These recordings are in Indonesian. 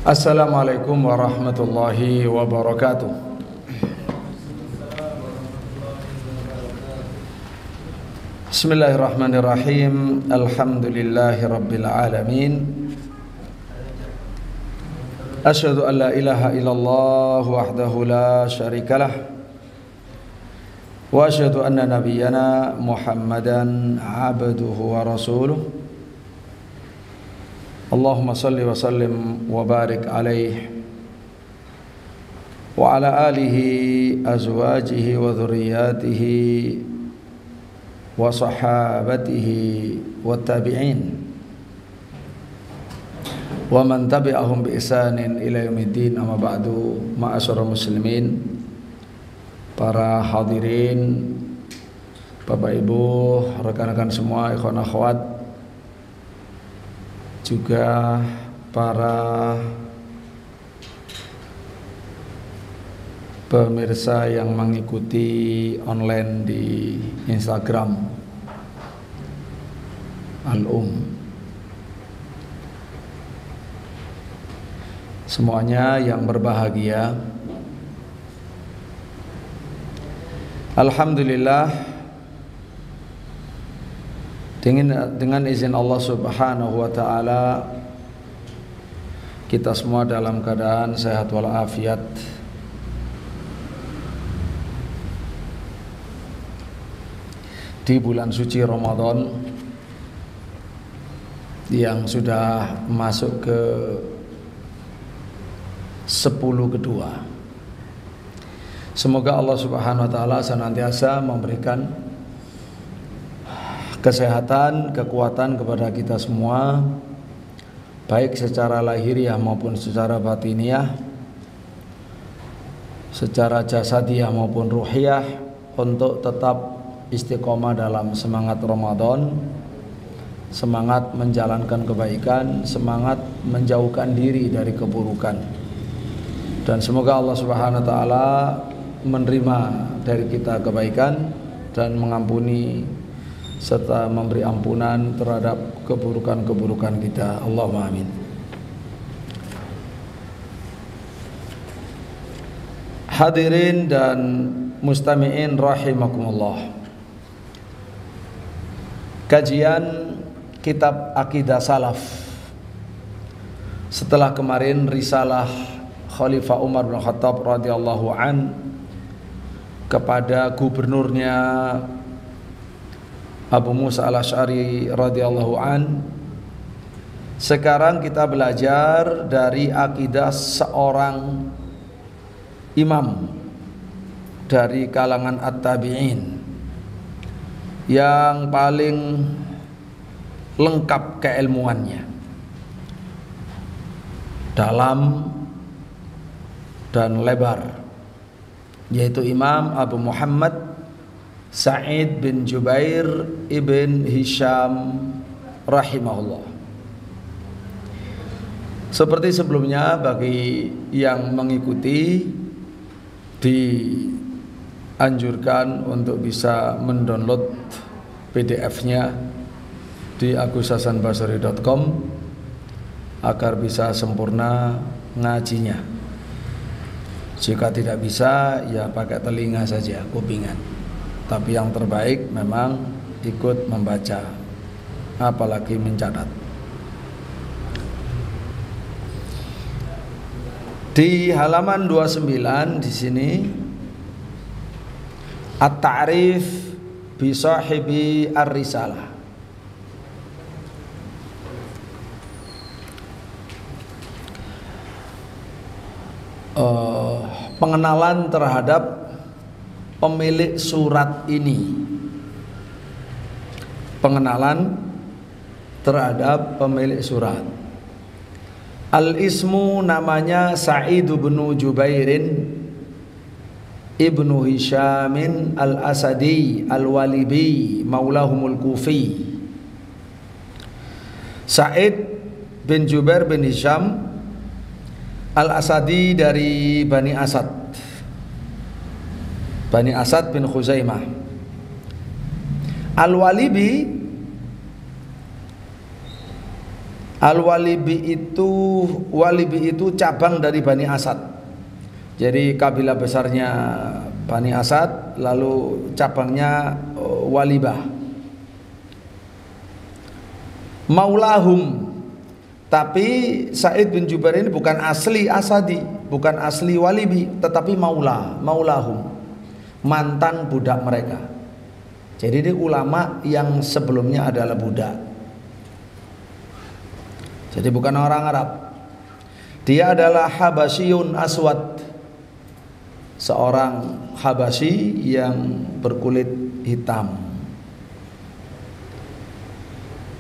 Assalamualaikum warahmatullahi wabarakatuh. Bismillahirrahmanirrahim. Alhamdulillahi rabbil alamin. Asyhadu an la ilaha illallah wahdahu la syarikalah. Wa asyhadu anna nabiyyana Muhammadan abduhu wa rasuluh. Allahumma salli wa sallim wa barik alaihi wa ala alihi azwajihi wa dhurriyyatihi wa sahabatihi wa tabi'in wa man tabi'ahum bi ihsanin ila yaumiddin. Amma ba'du. Ma'asyiral muslimin, para hadirin, Bapak Ibu, rekan-rekan semua, ikhwan akhwat, juga para pemirsa yang mengikuti online di Instagram semuanya yang berbahagia. Alhamdulillah, dengan izin Allah Subhanahu wa taala, kita semua dalam keadaan sehat walafiat. Di bulan suci Ramadan yang sudah masuk ke 10 kedua. Semoga Allah Subhanahu wa taala senantiasa memberikan kesehatan, kekuatan kepada kita semua, baik secara lahiriah maupun secara batiniah, secara jasadiah maupun ruhiyah, untuk tetap istiqomah dalam semangat Ramadan, semangat menjalankan kebaikan, semangat menjauhkan diri dari keburukan. Dan semoga Allah Subhanahu wa taala menerima dari kita kebaikan dan mengampuni serta memberi ampunan terhadap keburukan-keburukan kita. Allahumma amin. Hadirin dan mustami'in rahimakumullah. Kajian kitab Aqidah Salaf setelah kemarin risalah Khalifah Umar bin Khattab radhiyallahu an kepada gubernurnya Abu Musa al-Asy'ari radhiyallahu an. Sekarang kita belajar dari akidah seorang imam dari kalangan at-tabi'in yang paling lengkap keilmuannya, dalam dan lebar, yaitu Imam Abu Muhammad Sa'id bin Jubair ibn Hisham rahimahullah. Seperti sebelumnya, bagi yang mengikuti dianjurkan untuk bisa mendownload PDF-nya di agushasanbasri.com agar bisa sempurna ngajinya. Jika tidak bisa, ya pakai telinga saja, kupingan. Tapi yang terbaik memang ikut membaca, apalagi mencatat. Di halaman 29 di sini, at-ta'rif bi sahibi ar-risalah. Pengenalan terhadap pemilik surat ini. Pengenalan terhadap pemilik surat. Al-ismu, namanya Sa'id bin Jubairin ibnu Hishamin al-Asadi al-Walibi maulahumul Kufi. Sa'id bin Jubair bin Hisham al-Asadi dari Bani Asad, Bani Asad bin Khuzaimah. Al-Walibi Walibi itu cabang dari Bani Asad. Jadi kabilah besarnya Bani Asad, lalu cabangnya Walibah. Maulahum, tapi Sa'id bin Jubair ini bukan asli Asadi, bukan asli Walibi, tetapi maulahum, mantan budak mereka. Jadi ini ulama yang sebelumnya adalah budak. Jadi bukan orang Arab. Dia adalah Habasyun Aswad, seorang Habasyi yang berkulit hitam.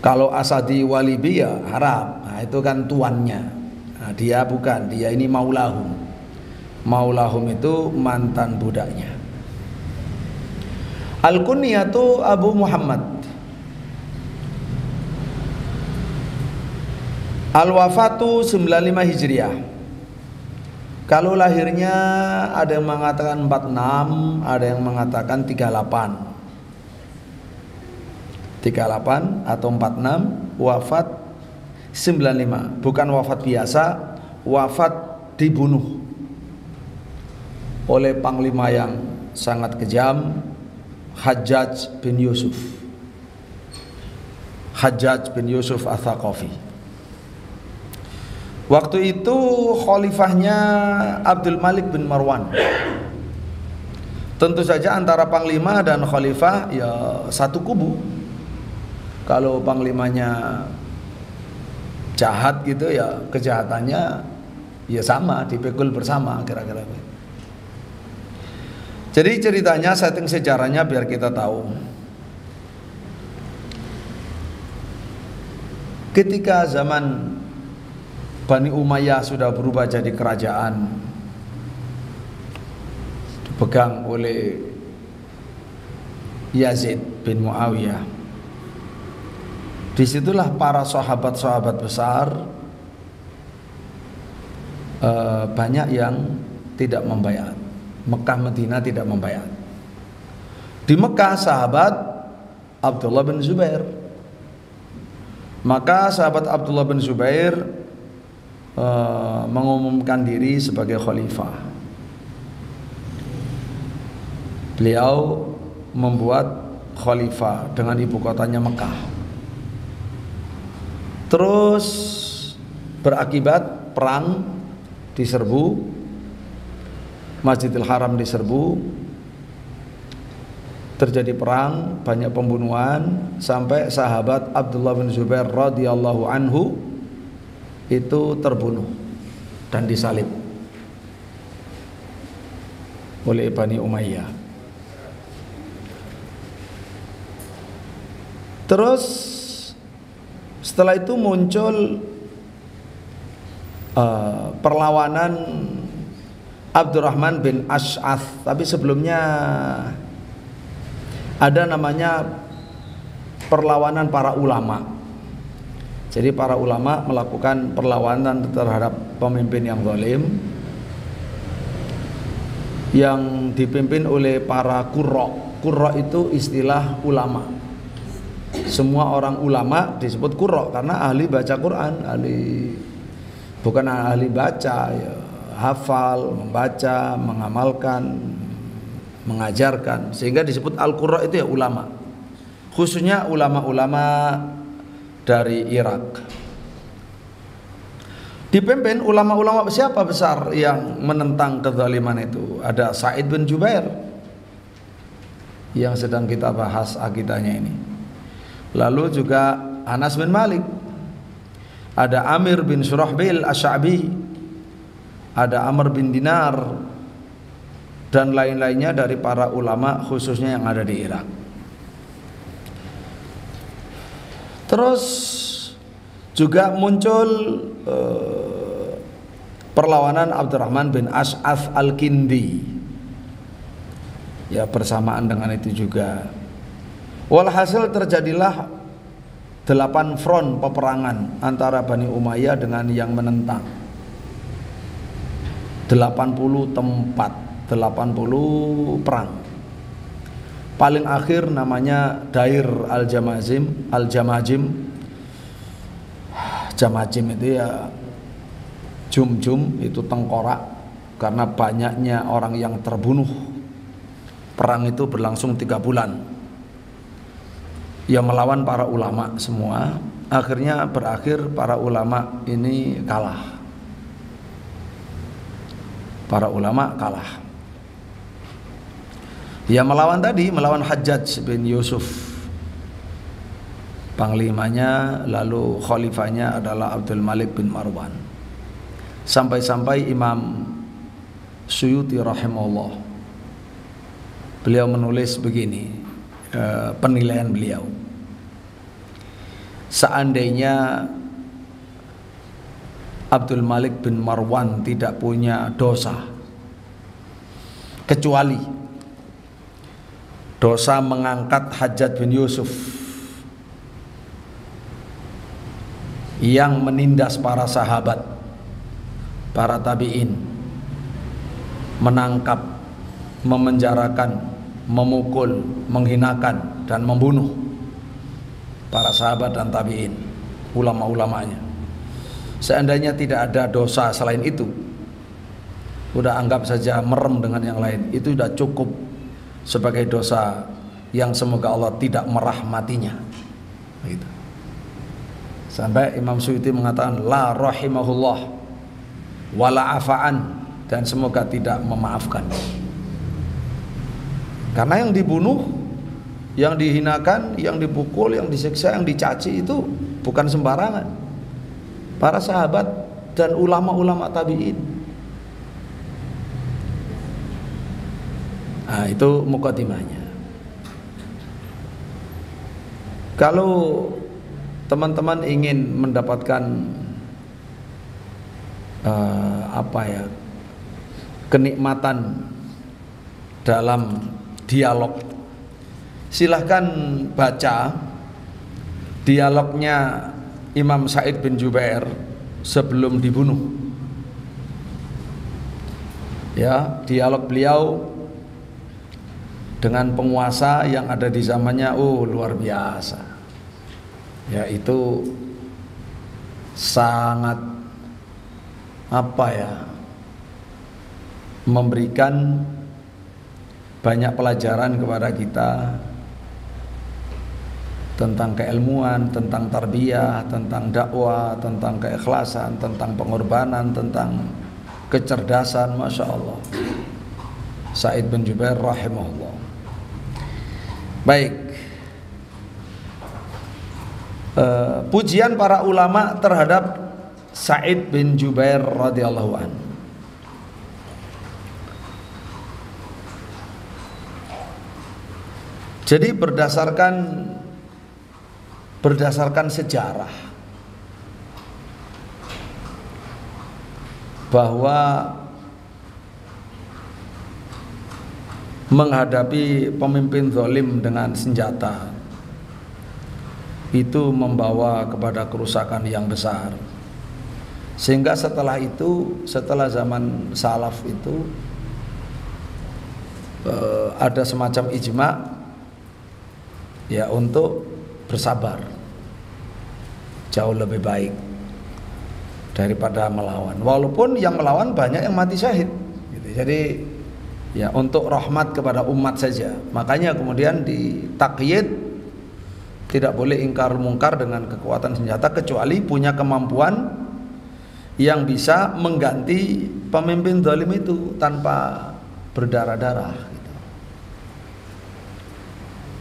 Kalau Asadi Walibi ya Arab, nah itu kan tuannya. Nah, dia bukan, dia ini maulahum. Maulahum itu mantan budaknya. Al-Kunyatu Abu Muhammad. Al-Wafatu 95 Hijriah. Kalau lahirnya ada yang mengatakan 46, ada yang mengatakan 38. 38 atau 46, wafat 95. Bukan wafat biasa, wafat dibunuh oleh panglima yang sangat kejam, Hajjaj bin Yusuf. Hajjaj bin Yusuf Ats-Tsaqafi. Waktu itu khalifahnya Abdul Malik bin Marwan. Tentu saja antara panglima dan khalifah ya satu kubu. Kalau panglimanya jahat gitu ya kejahatannya ya sama, dipikul bersama kira-kira. Jadi ceritanya, setting sejarahnya biar kita tahu. Ketika zaman Bani Umayyah sudah berubah jadi kerajaan dipegang oleh Yazid bin Muawiyah. Disitulah para sahabat-sahabat besar banyak yang tidak membayar. Mekah Madinah tidak membayar. Di Mekah sahabat Abdullah bin Zubair. Maka sahabat Abdullah bin Zubair mengumumkan diri sebagai khalifah. Beliau membuat khalifah dengan ibu kotanya Mekah. Terus berakibat perang diserbu, Masjidil Haram diserbu, terjadi perang, banyak pembunuhan, sampai sahabat Abdullah bin Zubair radhiyallahu anhu itu terbunuh dan disalib oleh Bani Umayyah. Terus setelah itu muncul perlawanan Abdurrahman bin Ash'ath, tapi sebelumnya ada namanya perlawanan para ulama. Jadi para ulama melakukan perlawanan terhadap pemimpin yang zalim yang dipimpin oleh para qurra. Qurra itu istilah ulama. Semua orang ulama disebut qurra karena ahli baca Quran, bukan ahli baca ya, hafal, membaca, mengamalkan, mengajarkan, sehingga disebut al-qurra itu ya ulama. Khususnya ulama-ulama dari Irak. Dipimpin ulama-ulama siapa besar yang menentang kezaliman itu? Ada Sa'id bin Jubair yang sedang kita bahas akidahnya ini. Lalu juga Anas bin Malik. Ada Amir bin Surahbil Asy-Sya'bi. Ada Amr bin Dinar dan lain-lainnya dari para ulama khususnya yang ada di Irak. Terus juga muncul perlawanan Abdurrahman bin Ash'ath Al-Kindi. Ya bersamaan dengan itu juga. Walhasil terjadilah 8 front peperangan antara Bani Umayyah dengan yang menentang. 80 tempat, 80 perang. Paling akhir namanya Dair Al-Jamajim, Jamajim itu ya jum-jum, itu tengkorak, karena banyaknya orang yang terbunuh. Perang itu berlangsung 3 bulan. Ya melawan para ulama semua. Akhirnya berakhir para ulama ini kalah. Para ulama kalah. Ya melawan Hajjaj bin Yusuf, panglimanya, lalu khalifahnya adalah Abdul Malik bin Marwan. Sampai-sampai Imam Suyuti rahimahullah, beliau menulis begini, penilaian beliau: seandainya Abdul Malik bin Marwan tidak punya dosa kecuali dosa mengangkat Hajjaj bin Yusuf yang menindas para sahabat, para tabi'in, menangkap, memenjarakan, memukul, menghinakan, dan membunuh para sahabat dan tabi'in, ulama-ulamanya. Seandainya tidak ada dosa selain itu, udah anggap saja merem dengan yang lain, itu sudah cukup sebagai dosa yang semoga Allah tidak merahmatinya. Gitu. Sampai Imam Suyuti mengatakan la rahimahullah wala afaan, dan semoga tidak memaafkan. Karena yang dibunuh, yang dihinakan, yang dipukul, yang disiksa, yang dicaci itu bukan sembarangan. Para sahabat dan ulama-ulama tabi'in. Nah, itu mukadimahnya. Kalau teman-teman ingin mendapatkan kenikmatan dalam dialog, silahkan baca dialognya Imam Sa'id bin Jubair sebelum dibunuh. Ya, dialog beliau dengan penguasa yang ada di zamannya, luar biasa. Ya, itu sangat memberikan banyak pelajaran kepada kita tentang keilmuan, tentang tarbiyah, tentang dakwah, tentang keikhlasan, tentang pengorbanan, tentang kecerdasan. Masya Allah, Sa'id bin Jubair rahimahullah. Baik, pujian para ulama terhadap Sa'id bin Jubair radhiyallahu anhu. Jadi berdasarkan sejarah bahwa menghadapi pemimpin zalim dengan senjata itu membawa kepada kerusakan yang besar, sehingga setelah zaman salaf itu ada semacam ijma ya untuk bersabar, jauh lebih baik daripada melawan. Walaupun yang melawan banyak yang mati syahid gitu. Jadi ya untuk rahmat kepada umat saja. Makanya kemudian ditakyid tidak boleh ingkar mungkar dengan kekuatan senjata kecuali punya kemampuan yang bisa mengganti pemimpin zalim itu tanpa berdarah-darah gitu.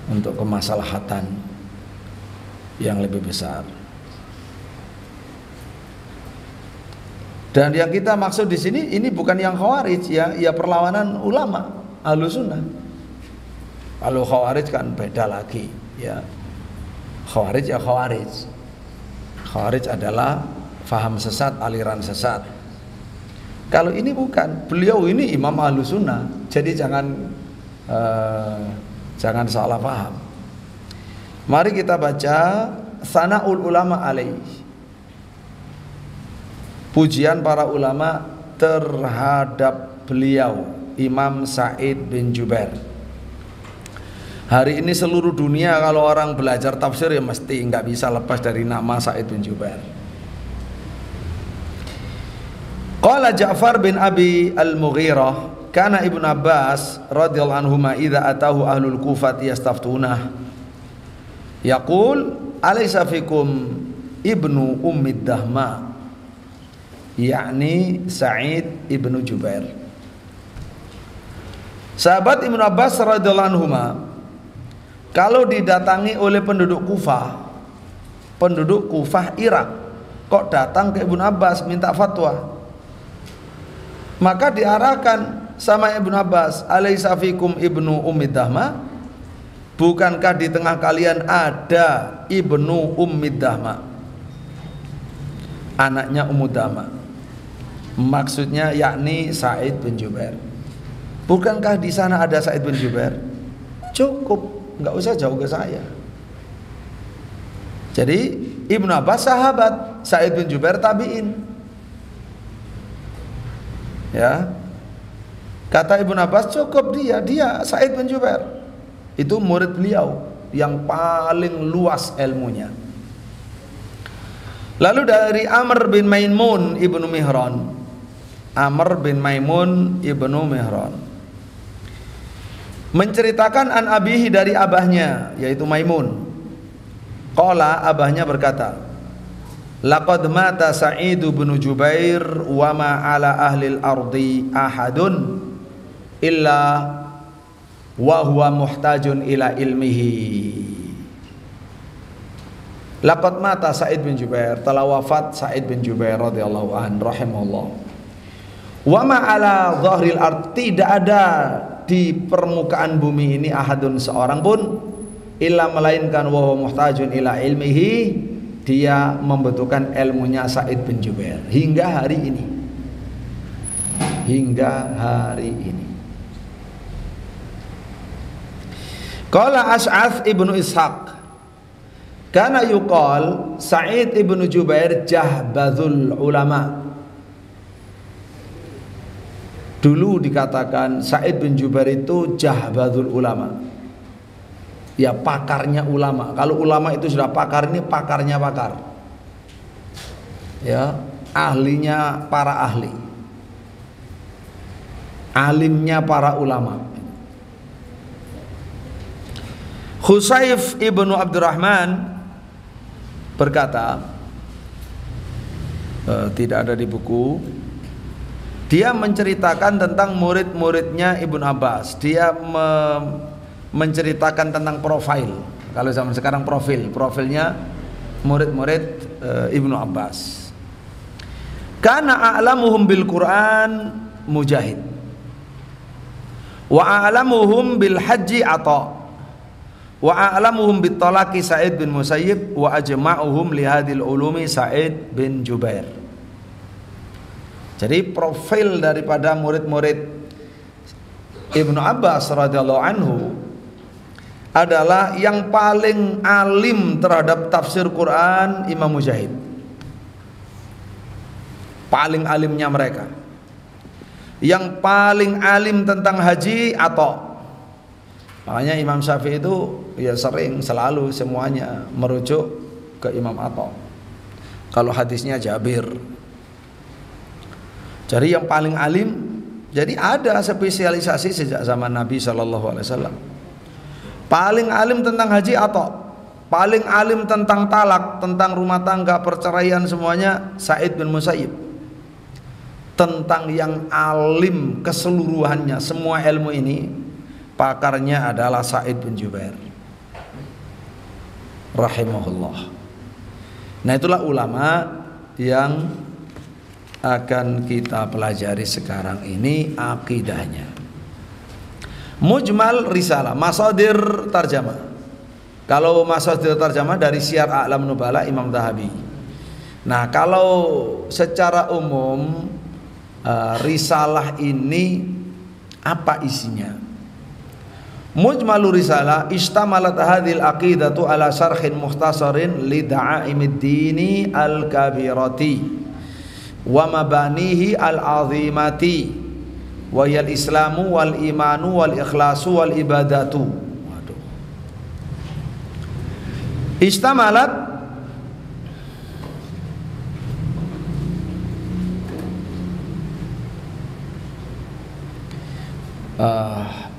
Untuk kemaslahatan yang lebih besar. Dan yang kita maksud di sini ini bukan yang khawarij ya perlawanan ulama Ahlussunnah. Kalau khawarij kan beda lagi ya. Khawarij ya khawarij. Khawarij adalah faham sesat, aliran sesat. Kalau ini bukan, beliau ini imam Ahlussunnah. Jadi jangan salah paham. Mari kita baca Sana'ul Ulama alaih, pujian para ulama terhadap beliau Imam Sa'id bin Jubair. Hari ini seluruh dunia kalau orang belajar tafsir ya mesti nggak bisa lepas dari nama Sa'id bin Jubair. Qala Ja'far bin Abi Al-Mughirah, kana Ibnu Abbas radhiyallahu anhuma idza atahu ahlul Kufah yastaftunah yaqul alaysa fikum ibnu ummid dahma, yakni Sa'id ibnu Jubair. Sahabat Ibnu Abbas radhiyallahu anhuma kalau didatangi oleh penduduk Kufah Irak, kok datang ke Ibnu Abbas minta fatwa, maka diarahkan sama Ibnu Abbas, alaysa fikum ibnu ummid dahma, bukankah di tengah kalian ada ibnu ummid dahma, anaknya Ummu Dahma, maksudnya yakni Sa'id bin Jubair. Bukankah di sana ada Sa'id bin Jubair? Cukup, nggak usah jauh ke saya. Jadi Ibnu Abbas sahabat, Sa'id bin Jubair tabi'in. Ya, kata Ibnu Abbas cukup dia Sa'id bin Jubair itu murid beliau yang paling luas ilmunya. Lalu dari Amr bin Maimun ibnu Mihran, Amr bin Maimun ibnu Mihran menceritakan an abihi dari abahnya yaitu Maimun. Qala, abahnya berkata, laqad mata Sa'id bin Jubair wa ma ala ahli al-ardi ahadun illa wa huwa muhtajun ila ilmihi. Laqad mata Sa'id bin Jubair, telah wafat Sa'id bin Jubair radhiyallahu an rahimahullah. Wa ma ala dhahril ard, tidak ada di permukaan bumi ini ahadun, seorang pun, illa melainkan wa huwa muhtajun ila ilmihi, dia membutuhkan ilmunya Sa'id bin Jubair hingga hari ini. Hingga hari ini. Qala Ash'ath ibnu Ishaq, kana yuqal Sa'id ibnu Jubair jahbadzul ulama. Dulu dikatakan Sa'id bin Jubair itu jahbadzul ulama, ya pakarnya ulama. Kalau ulama itu sudah pakar, ini pakarnya pakar, ya ahlinya para ahli, alimnya para ulama. Khusayf ibnu Abdurrahman berkata, tidak ada di buku, dia menceritakan tentang murid-muridnya Ibnu Abbas. Dia menceritakan tentang profil. Kalau zaman sekarang profilnya murid-murid Ibnu Abbas. Kana a'lamuhum bil Quran Mujahid, wa a'lamuhum bil haji Atha, wa a'lamuhum bit talaqi Sa'id bin Musayyib, wa ajma'uhum li hadhil ulumi Sa'id bin Jubair. Jadi profil daripada murid-murid Ibnu Abbas radhiyallahu anhu adalah yang paling alim terhadap tafsir Quran Imam Mujahid, paling alimnya mereka. Yang paling alim tentang haji Atha. Makanya Imam Syafi'i itu ya selalu semuanya merujuk ke Imam Atha kalau hadisnya Jabir. Jadi yang paling alim, jadi ada spesialisasi sejak zaman Nabi SAW. Paling alim tentang haji Atha, paling alim tentang talak, tentang rumah tangga, perceraian, semuanya Sa'id bin Musayyib. Tentang yang alim keseluruhannya, semua ilmu ini, pakarnya adalah Sa'id bin Jubair rahimahullah. Nah, itulah ulama yang akan kita pelajari sekarang ini akidahnya. Mujmal risalah, masadir tarjamah. Kalau masadir tarjamah dari Syiar A'lam Nubala Imam Dhahabi. Nah, kalau secara umum risalah ini apa isinya? Mujmalur risalah istamalat hadhil aqidatu ala syarhin mukhtasarin li da'aimid dini al-kabirati wa mabanihi al-azimati wa yal islamu wal imanu wal ikhlasu wal ibadatu. Waduh. Istamalat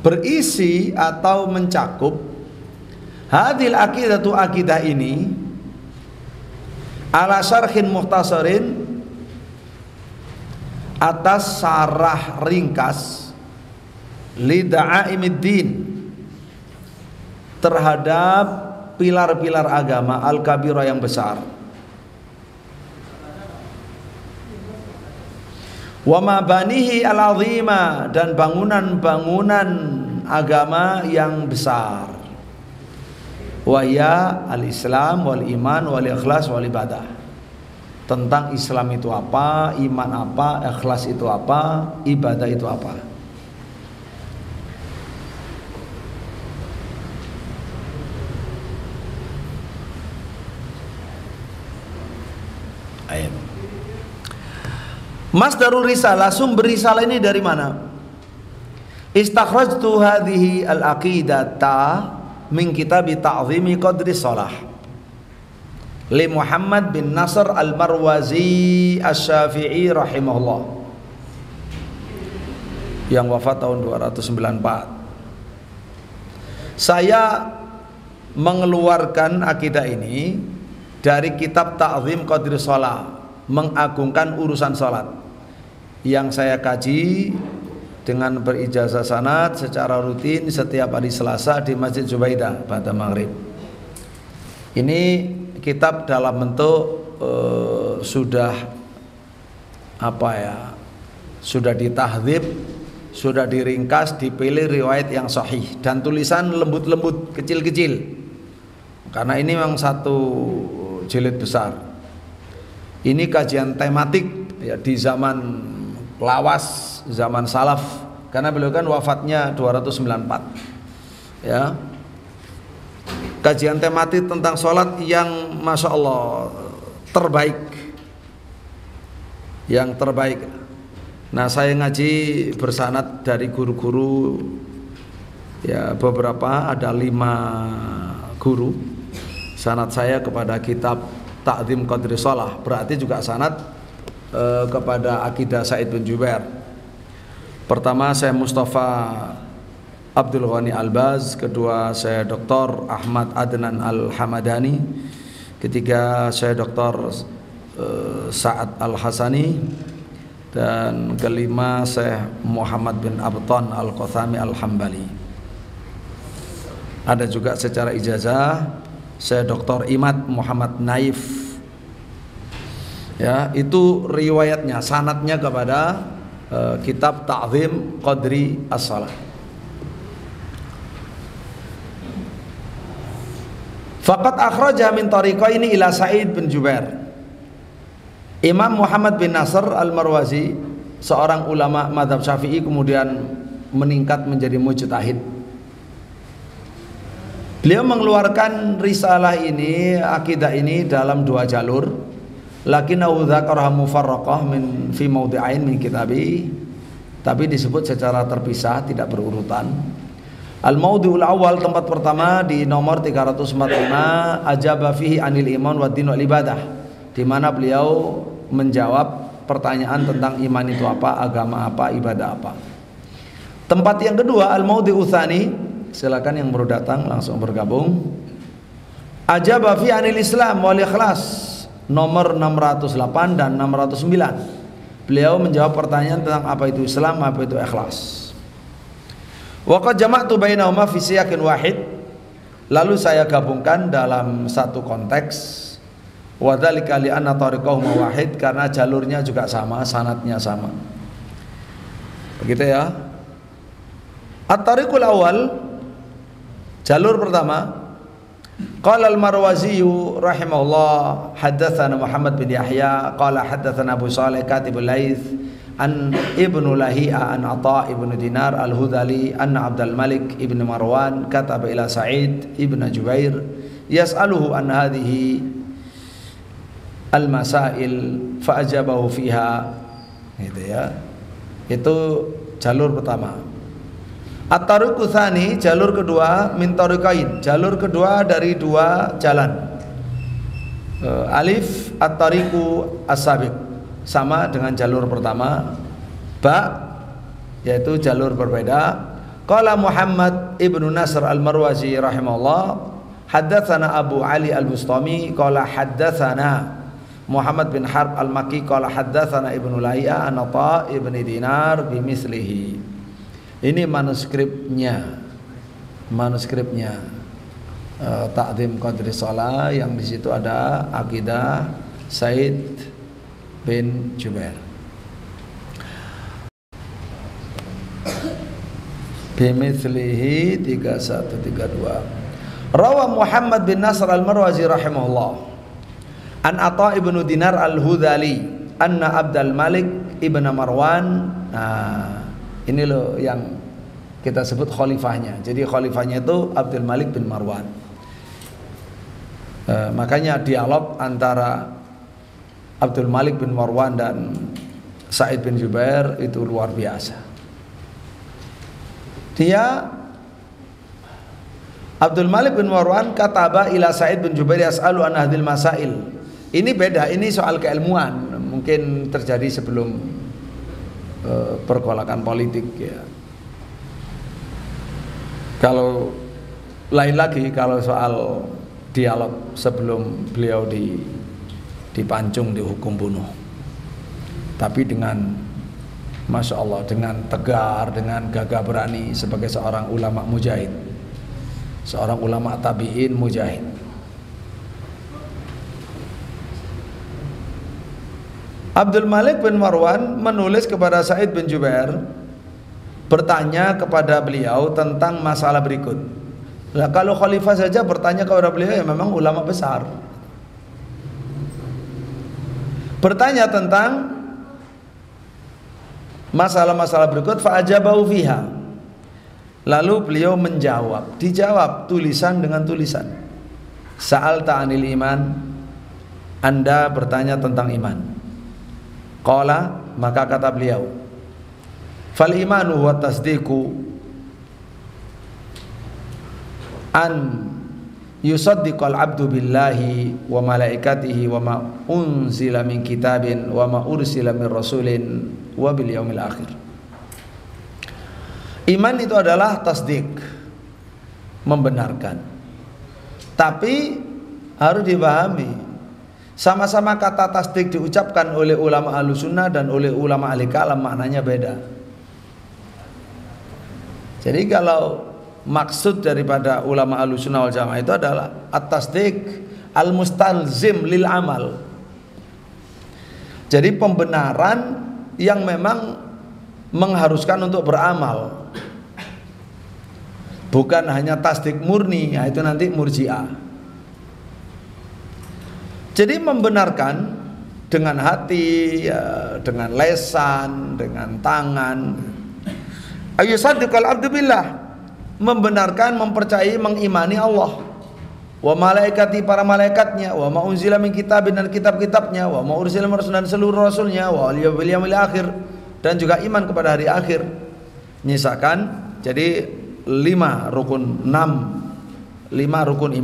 berisi atau mencakup hadil aqidatu akidah ini ala syarhin mukhtasarin atas sarah ringkas li da'aimiddin terhadap pilar-pilar agama al-kabira yang besar, wa mabanihi al-azima dan bangunan-bangunan agama yang besar, wa ya al-islam wal iman wal ikhlas wal ibadah, tentang Islam itu apa, iman apa, ikhlas itu apa, ibadah itu apa. Ayat. Masdarur risalah, sumber risalah ini dari mana? Istakhrajtu hadhihi al-aqidata min kitab ta'zimi qadri shalah li Muhammad bin Nasr al-Marwazi asy-Syafi'i rahimahullah yang wafat tahun 294. Saya mengeluarkan akidah ini dari kitab Ta'zim Qadri Shalah, mengagungkan urusan salat, yang saya kaji dengan berijazah sanad secara rutin setiap hari Selasa di Masjid Zubaidah pada maghrib. Ini kitab dalam bentuk sudah sudah ditahdzib, sudah diringkas, dipilih riwayat yang sahih dan tulisan lembut-lembut, kecil-kecil, karena ini memang satu jilid besar. Ini kajian tematik ya, di zaman lawas, zaman salaf, karena beliau kan wafatnya 294 ya. Kajian tematik tentang sholat yang Masya Allah terbaik, yang terbaik. Nah, saya ngaji bersanad dari guru-guru ya, beberapa, ada 5 guru. Sanad saya kepada kitab Ta'zim Qadri Shalah, berarti juga sanad kepada akidah Said bin Jubair. Pertama saya Mustafa Abdul Ghani Albaz, kedua saya Dr. Ahmad Adnan Al-Hamadani, ketiga saya Dr. Sa'ad Al-Hasani, dan kelima saya Muhammad bin Abton Al-Qathami Al-Hambali. Ada juga secara ijazah saya Dr. Imad Muhammad Naif. Ya, itu riwayatnya, sanadnya kepada kitab Ta'zim Qadri As-Shalah. Faqad akhraja min tariqaini ila Sa'id bin Jubair. Imam Muhammad bin Nasr Al-Marwazi, seorang ulama mazhab Syafi'i, kemudian meningkat menjadi mujtahid. Beliau mengeluarkan risalah ini, akidah ini dalam 2 jalur. Lakinnahu dzakaraha mufarraqah min fi mawdi'ain min kitabi, tapi disebut secara terpisah, tidak berurutan. Al-mawdi'ul awal, tempat pertama di nomor 345, ajaba fihi anil iman wa din wal ibadah, di mana beliau menjawab pertanyaan tentang iman itu apa, agama apa, ibadah apa. Tempat yang kedua, al-mawdi'u tsani, silakan yang baru datang langsung bergabung. Ajaba fi anil Islam wal ikhlas, nomor 608 dan 609. Beliau menjawab pertanyaan tentang apa itu Islam, apa itu ikhlas. Wa qad jama'tu bainahuma fi siyaqin wahid, lalu saya gabungkan dalam satu konteks. Wa dzalika li anna tariqahuma wahid, karena jalurnya juga sama, sanadnya sama. Begitu ya. At-tariqul awal, jalur pertama, qala al-Marwazi rahimahullah haddatsana Muhammad bin Yahya qala haddatsana Abu Shalih katibul Laits an Ibnu Lahi'a an Atha ibnu Dinar al-Hudali anna Abdul Malik ibnu Marwan kataba ila Sa'id ibnu Jubair yas'aluhu an hadhihi al-masail fa ajabahu fiha, gitu ya. Itu jalur pertama. At-tariqu tsani, jalur kedua, min tariqain, jalur kedua dari 2 jalan. Alif at-tariqu as-sabiq, sama dengan jalur pertama. Ba, yaitu jalur berbeda. Qala Muhammad ibnu Nasr al-Marwazi rahimahullah, haddatsana Abu Ali al-Bustami qala haddatsana Muhammad bin Harb al-Makki qala haddatsana Ibnu Layya an Atha ibn Dinar bimislihi. Ini manuskripnya Ta'zim Qadri Shalah, yang di situ ada akidah Said bin Jubair. Bimithlihi 3132. Rawa Muhammad bin Nasr al-Marwazi rahimahullah an Atha ibnu Dinar al-Hudhali anna Abdul Malik ibn Marwan. Nah, ini loh yang kita sebut khalifahnya. Jadi khalifahnya itu Abdul Malik bin Marwan. Makanya dialog antara Abdul Malik bin Marwan dan Sa'id bin Jubair itu luar biasa. Abdul Malik bin Marwan kataba ila Sa'id bin Jubair yas'alu an hadhil masail. Ini beda, ini soal keilmuan, mungkin terjadi sebelum pergolakan politik ya. Kalau lain lagi kalau soal dialog sebelum beliau dipancung, dihukum bunuh. Tapi dengan Masya Allah, dengan tegar, dengan gagah berani sebagai seorang ulama mujahid, seorang ulama tabi'in mujahid. Abdul Malik bin Marwan menulis kepada Sa'id bin Jubair, bertanya kepada beliau tentang masalah berikut. Nah, kalau khalifah saja bertanya kepada beliau, ya memang ulama besar. Bertanya tentang masalah-masalah berikut, fa'ajabahu fiha. Lalu beliau menjawab, dijawab tulisan dengan tulisan. Sa'alta 'anil iman, Anda bertanya tentang iman. Qala, maka kata beliau, fal imanu wa tasdiqu an yusaddiqal abdu billahi wa malaikatihi wa ma unzila min kitabin wa ma ursila min rasulin wa bil yaumil akhir. Iman itu adalah tasdik, membenarkan. Tapi harus dipahami, sama-sama kata tasdik diucapkan oleh ulama Ahlussunnah dan oleh ulama ahli kalam, maknanya beda. Jadi kalau maksud daripada ulama Ahlussunnah wal Jamaah itu adalah at-tasdik al-mustalzim lil amal. Jadi pembenaran yang memang mengharuskan untuk beramal, bukan hanya tasdik murni, ya itu nanti murji'ah. Jadi membenarkan dengan hati, ya, dengan lesan, dengan tangan. Ayyusaddiqal abdu billah, membenarkan, mempercayai, mengimani Allah, wa malaikati, para malaikatnya, wa ma unzila min kitabin, dan kitab-kitabnya, wa ma ursila min rasul, dan seluruh rasulnya, wa al yaumil akhir, dan juga iman kepada hari akhir. Nyisakan, jadi 5 rukun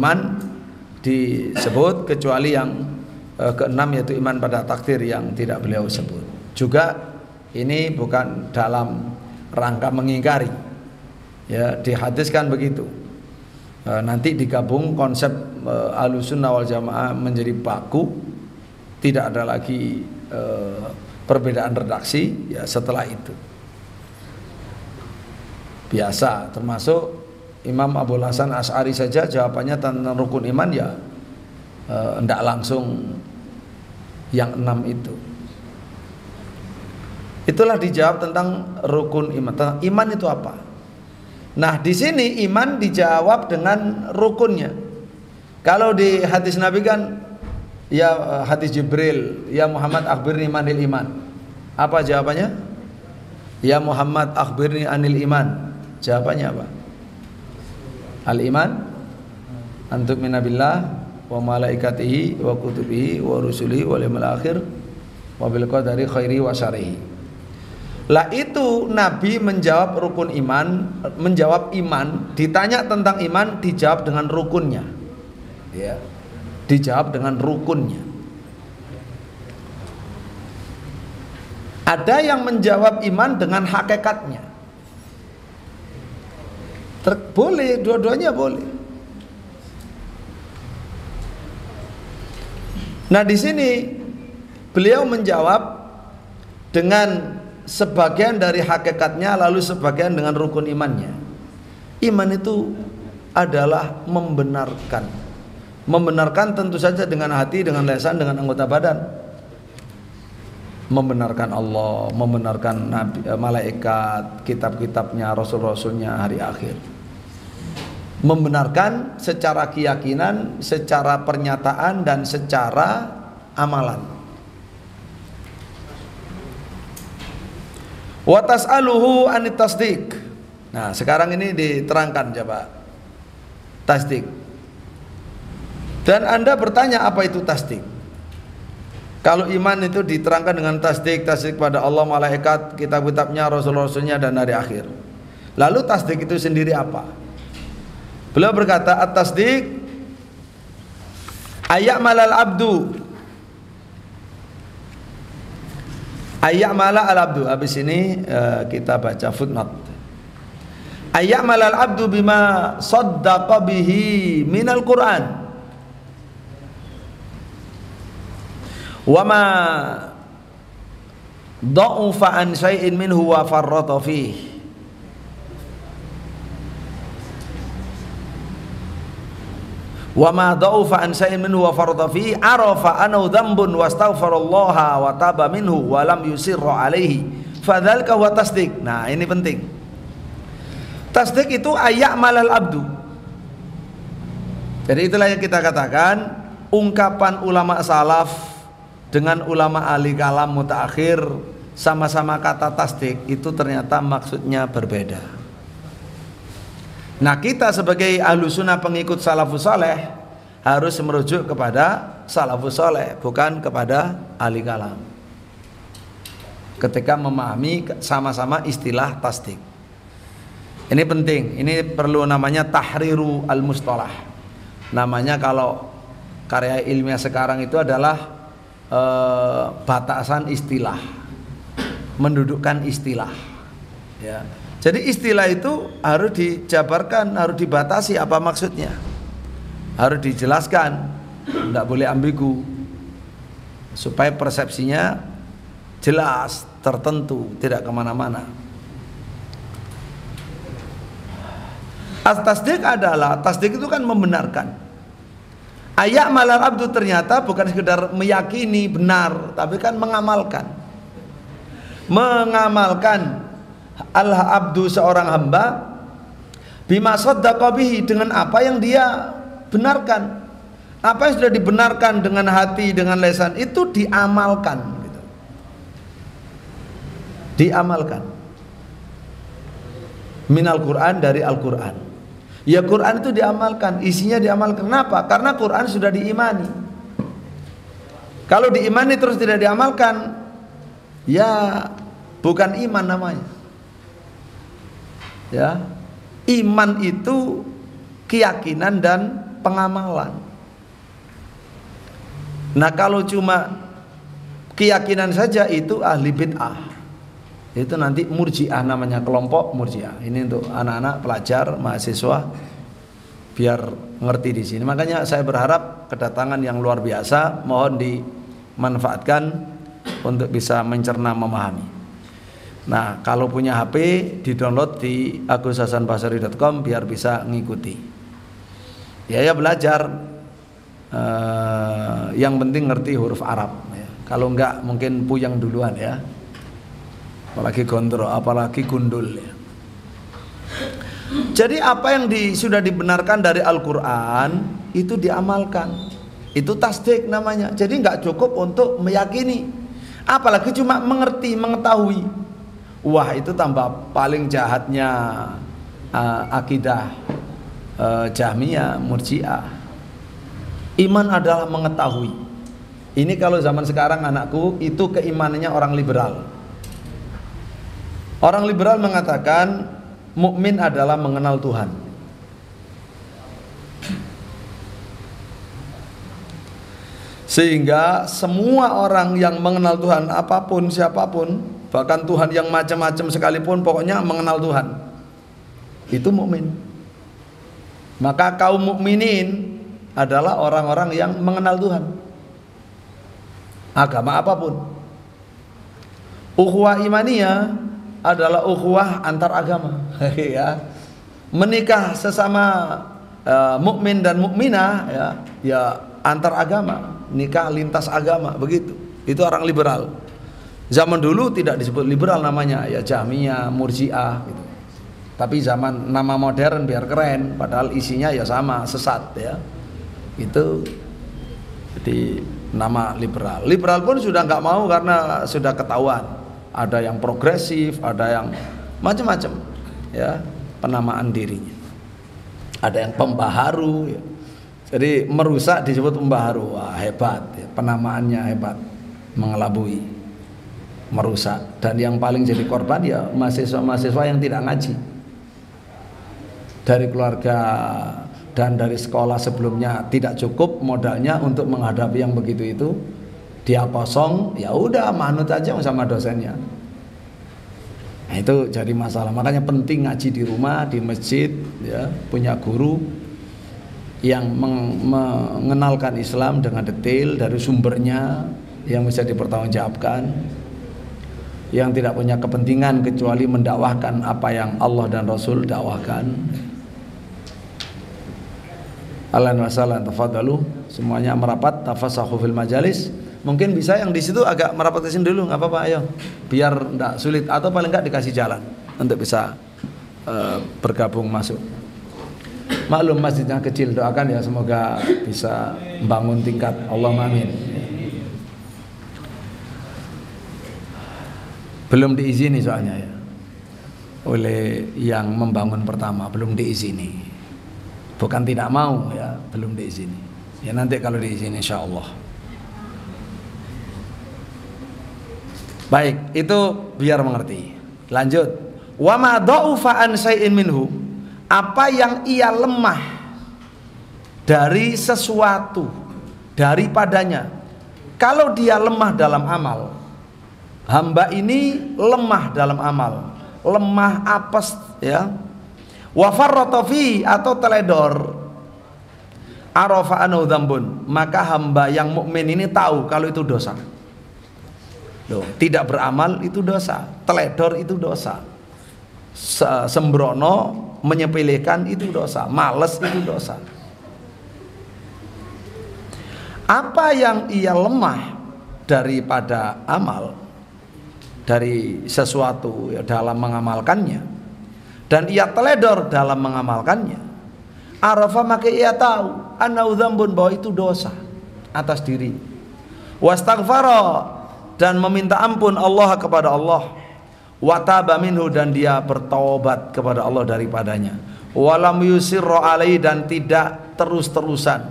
iman disebut, kecuali yang keenam yaitu iman pada takdir yang tidak beliau sebut. Juga ini bukan dalam rangka mengingkari, ya, dihadiskan begitu. Nanti digabung konsep Ahlussunnah wal Jamaah menjadi baku, tidak ada lagi perbedaan redaksi, ya setelah itu biasa. Termasuk Imam Abul Hasan Asy'ari saja jawabannya tentang rukun iman, ya tidak langsung yang 6 itu. Itulah dijawab tentang rukun iman. Tentang iman itu apa? Nah, di sini iman dijawab dengan rukunnya. Kalau di hadis Nabi kan, ya hadis Jibril, ya Muhammad akhbirni manil iman. Apa jawabannya? Ya Muhammad akhbirni anil iman. Jawabannya apa? Al-iman antuk minabillah wa malaikatihi wa kutubihi wa rusulihi wal yaumil akhir wa bil qadari khairi wa syarrihi. Lah itu Nabi menjawab rukun iman, menjawab iman, ditanya tentang iman dijawab dengan rukunnya. Ya. Dijawab dengan rukunnya. Ada yang menjawab iman dengan hakikatnya. Boleh, dua-duanya boleh. Nah, di sini beliau menjawab dengan sebagian dari hakikatnya, lalu sebagian dengan rukun imannya. Iman itu adalah membenarkan. Membenarkan tentu saja dengan hati, dengan lisan, dengan anggota badan. Membenarkan Allah, membenarkan nabi, malaikat, kitab-kitabnya, rasul-rasulnya, hari akhir. Membenarkan secara keyakinan, secara pernyataan, dan secara amalan. Wa tas'aluhu anit tasdik. Nah, sekarang ini diterangkan coba tasdik. Dan Anda bertanya apa itu tasdik? Kalau iman itu diterangkan dengan tasdik pada Allah, malaikat, kitab-kitabnya, rasul-rasulnya, dan hari akhir. Lalu tasdik itu sendiri apa? Beliau berkata, at-tasdik ayyamalal abdu. Ayyamala al-abdu. Habis ini kita baca footnote. Ayyamalal abdu bima saddaqa bihi minal Qur'an. Wa ma dha'ufa an syai'in minhu wa farrata fihi. Wa ma dha'ufa an syai'in minhu wa farrata fihi arafa annahu dhanbun wastaghfarallaha wa taba minhu wa lam yusirra alaihi fadzalika huwa tasdik. Nah, ini penting. Tasdik itu ayyamalal abdu. Jadi itulah yang kita katakan ungkapan ulama salaf dengan ulama ahli kalam mutaakhir, sama-sama kata tasdik itu ternyata maksudnya berbeda. Nah, kita sebagai ahlu sunnah pengikut salafus saleh harus merujuk kepada salafus saleh, bukan kepada ahli kalam, ketika memahami sama-sama istilah tasdik. Ini penting, ini perlu namanya tahriru al-mustalah. Namanya kalau karya ilmiah sekarang itu adalah batasan istilah, mendudukkan istilah, ya. Jadi istilah itu harus dijabarkan, harus dibatasi apa maksudnya, harus dijelaskan, tidak boleh ambigu, supaya persepsinya jelas, tertentu, tidak kemana-mana. Tasdik adalah, tasdik itu kan membenarkan. Ayat malal abdu ternyata bukan sekedar meyakini benar, tapi kan mengamalkan. Mengamalkan al-abdu seorang hamba bima saddaqa bihi, dengan apa yang dia benarkan. Apa yang sudah dibenarkan dengan hati, dengan lisan, itu diamalkan gitu. Diamalkan. Minal Quran, dari Al-Quran. Ya, Quran itu diamalkan, isinya diamalkan. Kenapa? Karena Quran sudah diimani. Kalau diimani terus tidak diamalkan, ya bukan iman namanya. Ya, iman itu keyakinan dan pengamalan. Nah, kalau cuma keyakinan saja itu ahli bid'ah. Itu nanti murji'ah namanya, kelompok murji'ah. Ini untuk anak-anak pelajar, mahasiswa biar ngerti di sini. Makanya saya berharap kedatangan yang luar biasa, mohon dimanfaatkan untuk bisa mencerna, memahami. Nah, kalau punya HP, di-download di agushasanbasri.com biar bisa ngikuti. Ya belajar. Yang penting ngerti huruf Arab. Ya. Kalau enggak mungkin puyeng duluan ya. Apalagi gondrong, apalagi gundul ya. Jadi apa yang sudah dibenarkan dari Al-Quran itu diamalkan. Itu tasdik namanya. Jadi nggak cukup untuk meyakini, apalagi cuma mengerti, mengetahui. Wah, itu tambah paling jahatnya akidah Jahmiyah, Murji'ah. Iman adalah mengetahui. Ini kalau zaman sekarang anakku itu keimanannya orang liberal. Orang liberal mengatakan mukmin adalah mengenal Tuhan. Sehingga semua orang yang mengenal Tuhan, apapun siapapun, bahkan Tuhan yang macam-macam sekalipun, pokoknya mengenal Tuhan, itu mukmin. Maka kaum mukminin adalah orang-orang yang mengenal Tuhan, agama apapun. Ukhuwah imaniyah adalah ukhuwah antar agama. Ya, menikah sesama mukmin dan mukminah ya antar agama, nikah lintas agama, begitu. Itu orang liberal. Zaman dulu tidak disebut liberal namanya, ya Jahmiyah, Murji'ah gitu. Tapi zaman nama modern biar keren, padahal isinya ya sama, sesat ya. Itu jadi nama liberal. Liberal pun sudah nggak mau karena sudah ketahuan. Ada yang progresif, ada yang macam-macam ya penamaan dirinya. Ada yang pembaharu ya. Jadi merusak disebut pembaharu. Wah, hebat ya. Penamaannya hebat, mengelabui, merusak. Dan yang paling jadi korban ya mahasiswa-mahasiswa yang tidak ngaji. Dari keluarga dan dari sekolah sebelumnya tidak cukup modalnya untuk menghadapi yang begitu itu, dia kosong, ya udah manut aja sama dosennya. Nah, itu jadi masalah. Makanya penting ngaji di rumah, di masjid, ya, punya guru yang mengenalkan Islam dengan detail dari sumbernya yang bisa dipertanggungjawabkan, yang tidak punya kepentingan kecuali mendakwahkan apa yang Allah dan Rasul dakwahkan. Ahlan wa sahlan, tafadhalu, semuanya merapat, tafassahu fil majalis. Mungkin bisa yang di situ agak merapat ke sini dulu, nggak apa-apa, ayo, biar tidak sulit, atau paling nggak dikasih jalan untuk bisa bergabung masuk. Maklum masjidnya kecil, doakan ya semoga bisa membangun tingkat. Allahumma amin. Belum diizini soalnya ya oleh yang membangun pertama, belum diizini. Bukan tidak mau ya, belum diizini. Ya nanti kalau diizini insyaallah. Baik, itu biar mengerti. Lanjut. Wa ma dha'ufa an syai'in minhu, apa yang ia lemah dari sesuatu daripadanya. Kalau dia lemah dalam amal, hamba ini lemah dalam amal, lemah apes ya. Wa farrata fi, atau teledor, arafa anhu dzambun, maka hamba yang mukmin ini tahu kalau itu dosa. Loh, tidak beramal itu dosa, teledor itu dosa, sembrono menyepelekan itu dosa, males itu dosa. Apa yang ia lemah daripada amal, dari sesuatu ya, dalam mengamalkannya, dan ia teledor dalam mengamalkannya, arafa, maka ia tahu annahu dzambun, bahwa itu dosa atas diri. Wastaghfara, dan meminta ampun Allah kepada Allah. Wa taba minhu, dan dia bertaubat kepada Allah daripadanya. Walam yusirra alaihi, dan tidak terus-terusan,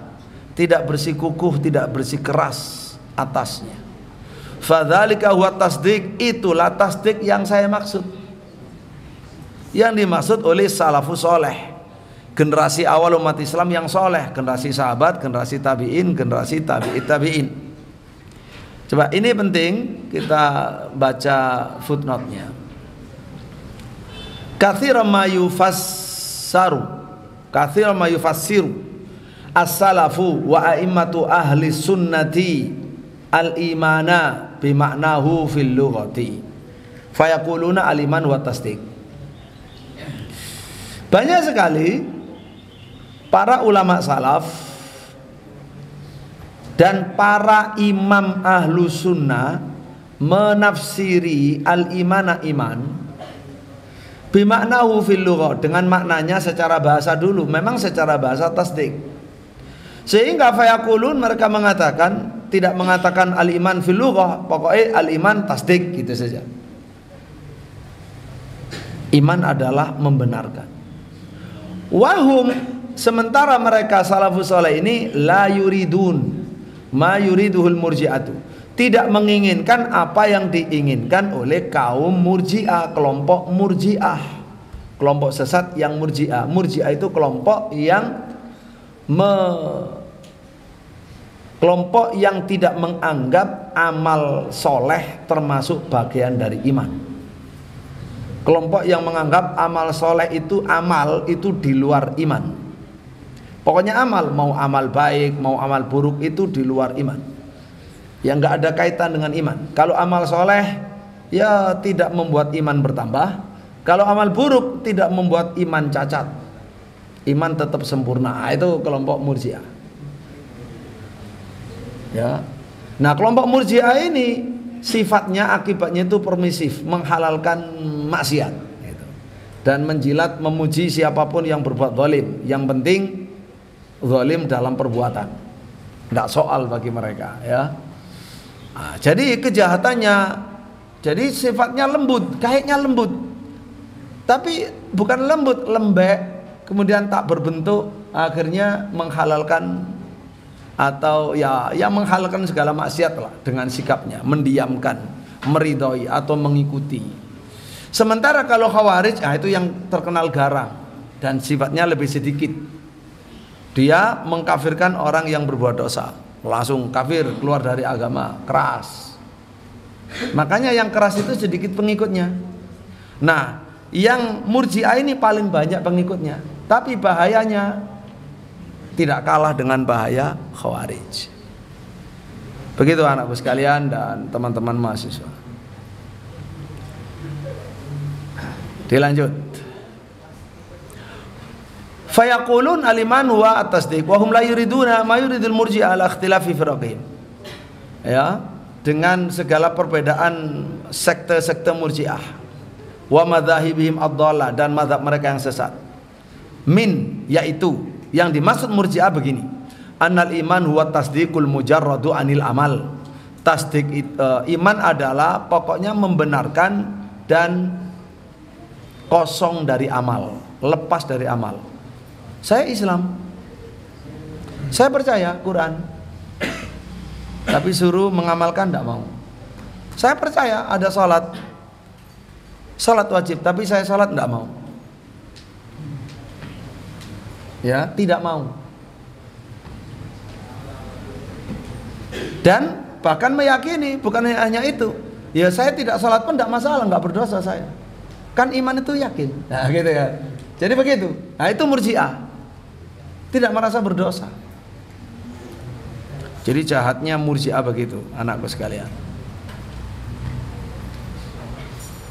tidak bersikukuh, tidak bersikeras atasnya. Fadzalika huwa tasdik, itulah tasdik yang saya maksud, yang dimaksud oleh salafus soleh, generasi awal umat Islam yang soleh, generasi sahabat, generasi tabi'in, generasi tabi'in. Coba ini penting kita baca footnote-nya. Katsiran ma yufassiru as-salafu wa a'immatu ahli sunnati al-imana bima'nahu fil lughati fayaquluna al-iman wa tasdiq. Banyak sekali para ulama salaf dan para imam ahlu sunnah menafsiri al-imana, iman, bimaknahu fil lughah, dengan maknanya secara bahasa dulu, memang secara bahasa tasdik. Sehingga fayaqulun, mereka mengatakan, tidak mengatakan al-iman fil lughah, pokoknya al-iman tasdik gitu saja. Iman adalah membenarkan. Wahum, sementara mereka salafus saleh ini la yuridun ma yuriduhul murji'atu, tidak menginginkan apa yang diinginkan oleh kaum murji'ah, kelompok murji'ah, kelompok sesat yang murji'ah. Murji'ah itu kelompok yang kelompok yang tidak menganggap amal soleh termasuk bagian dari iman. Kelompok yang menganggap amal soleh itu, amal itu di luar iman. Pokoknya amal, mau amal baik, mau amal buruk itu di luar iman. Yang nggak ada kaitan dengan iman. Kalau amal soleh, ya tidak membuat iman bertambah. Kalau amal buruk tidak membuat iman cacat. Iman tetap sempurna. Itu kelompok Murji'ah. Ya. Nah, kelompok Murji'ah ini sifatnya, akibatnya itu permisif, menghalalkan maksiat gitu. Dan menjilat, memuji siapapun yang berbuat zalim. Yang penting zalim dalam perbuatan, tidak soal bagi mereka, ya. Nah, jadi kejahatannya, jadi sifatnya lembut, kayaknya lembut, tapi bukan lembut, lembek, kemudian tak berbentuk, akhirnya menghalalkan atau ya menghalalkan segala maksiat lah dengan sikapnya, mendiamkan, meridhoi atau mengikuti. Sementara kalau Khawarij, nah itu yang terkenal garang dan sifatnya lebih sedikit. Dia mengkafirkan orang yang berbuat dosa, langsung kafir, keluar dari agama, keras. Makanya yang keras itu sedikit pengikutnya. Nah, yang Murji'ah ini paling banyak pengikutnya, tapi bahayanya tidak kalah dengan bahaya Khawarij. Begitu anakku sekalian dan teman-teman mahasiswa. Dilanjut. Fayaqulun aliman huwa at-tasdiq wa hum la yuriduna ma yuridul Murji'ah ala ikhtilafi firaqihim. Ya, dengan segala perbedaan sekte-sekte Murji'ah wa madzahibihim ad-dhallah, dan mazhab mereka yang sesat. Min, yaitu yang dimaksud Murji'ah begini. Annal iman huwa tasdiqul mujarradu anil amal. Tasdik iman adalah pokoknya membenarkan dan kosong dari amal, lepas dari amal. Saya Islam, saya percaya Quran, tapi suruh mengamalkan tidak mau. Saya percaya ada salat wajib, tapi saya salat tidak mau. Ya, tidak mau. Dan bahkan meyakini, bukan hanya itu, ya saya tidak salat pun tidak masalah, nggak berdosa saya. Kan iman itu yakin. Nah gitu ya. Jadi begitu. Nah itu Murji'ah, tidak merasa berdosa. Jadi jahatnya Murji'ah begitu, anakku sekalian.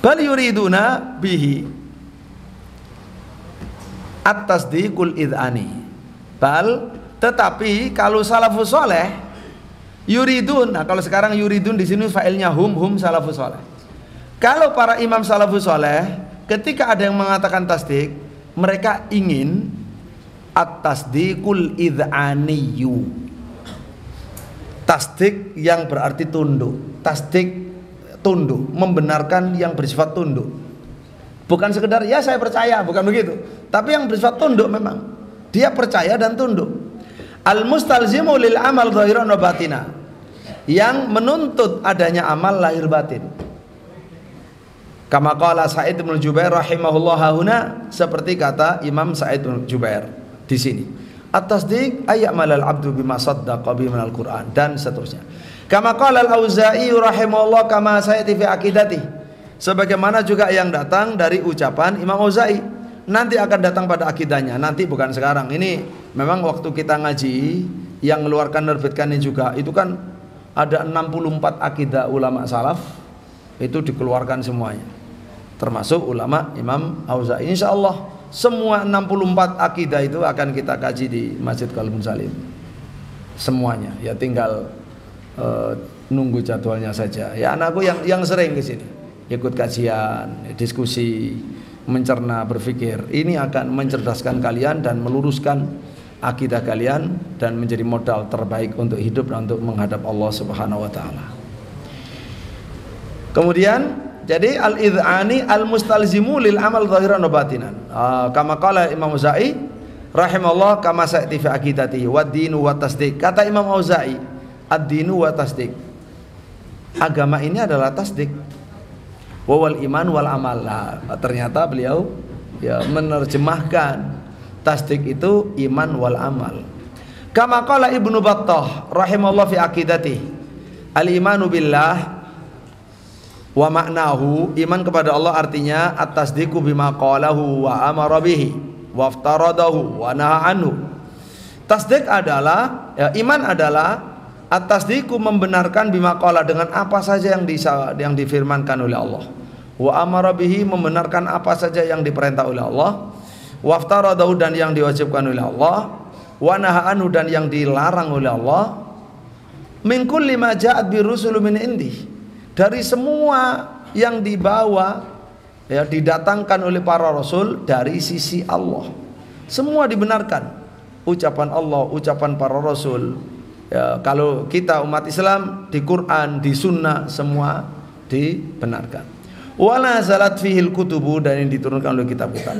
Bal yuriduna bihi at-tasdiqul idhani. Bal, tetapi kalau salafus saleh yuridun. Nah, kalau sekarang yuridun di sini failnya hum salafus saleh. Kalau para imam salafus saleh ketika ada yang mengatakan tasdik, mereka ingin at-tasdiqul idhaniyu. Tasdik yang berarti tunduk. Tasdik tunduk, membenarkan yang bersifat tunduk. Bukan sekedar ya saya percaya, bukan begitu. Tapi yang bersifat tunduk memang. Dia percaya dan tunduk. Al-mustalzimu lil amal zahiran wa batina. Yang menuntut adanya amal lahir batin. Kama qala Sa'id bin Jubair rahimahullah huna, seperti kata Imam Sa'id bin Jubair di sini. At-tasdiq ayyamalal abdu bima saddaqa bi minal Qur'an, dan seterusnya. Kama qala al-Auza'i rahimahullah kama sayati fi aqidati. Sebagaimana juga yang datang dari ucapan Imam Auza'i, nanti akan datang pada akidahnya, nanti bukan sekarang. Ini memang waktu kita ngaji yang mengeluarkan nerbitkannya juga, itu kan ada 64 akidah ulama salaf, itu dikeluarkan semuanya. Termasuk ulama Imam Auza'i. Insyaallah semua 64 akidah itu akan kita kaji di Masjid Qalbun Salim. Semuanya, ya tinggal nunggu jadwalnya saja. Ya anakku yang sering ke sini, ikut kajian, diskusi, mencerna, berpikir, ini akan mencerdaskan kalian dan meluruskan akidah kalian dan menjadi modal terbaik untuk hidup dan untuk menghadap Allah Subhanahu wa taala. Kemudian jadi al-idhani al-mustalzimu lil amal zahiran wa batinan. Kama qala Imam Auza'i rahimahullah kama sa'ti fi aqidatihi wa dinu wa tasdiq. Kata Imam Auza'i, ad-dinu wa tasdiq. Agama ini adalah tasdik. Wa wal iman wal amal. Nah, ternyata beliau ya menerjemahkan tasdik itu iman wal amal. Kama qala Ibnu Battah rahimahullah fi aqidatihi, al-imanu billah wa maknahu, iman kepada Allah artinya at-tasdiqu bima qalahu wa amara bihi wa aftaradahu wa naha anhu. Tasdik adalah iman adalah at-tasdiqu membenarkan bima qala dengan apa saja yang difirmankan oleh Allah. Wa amara bihi membenarkan apa saja yang diperintah oleh Allah. Wa aftaradahu dan yang diwajibkan oleh Allah. Wa naha anhu dan yang dilarang oleh Allah. Min kulli ma ja'at bi rusulu min indi. Dari semua yang dibawa didatangkan oleh para rasul dari sisi Allah. Semua dibenarkan. Ucapan Allah, ucapan para rasul. Kalau kita umat Islam di Quran, di Sunnah semua dibenarkan. Wala zalat fihil kutubu dan yang diturunkan oleh kitab-kitab.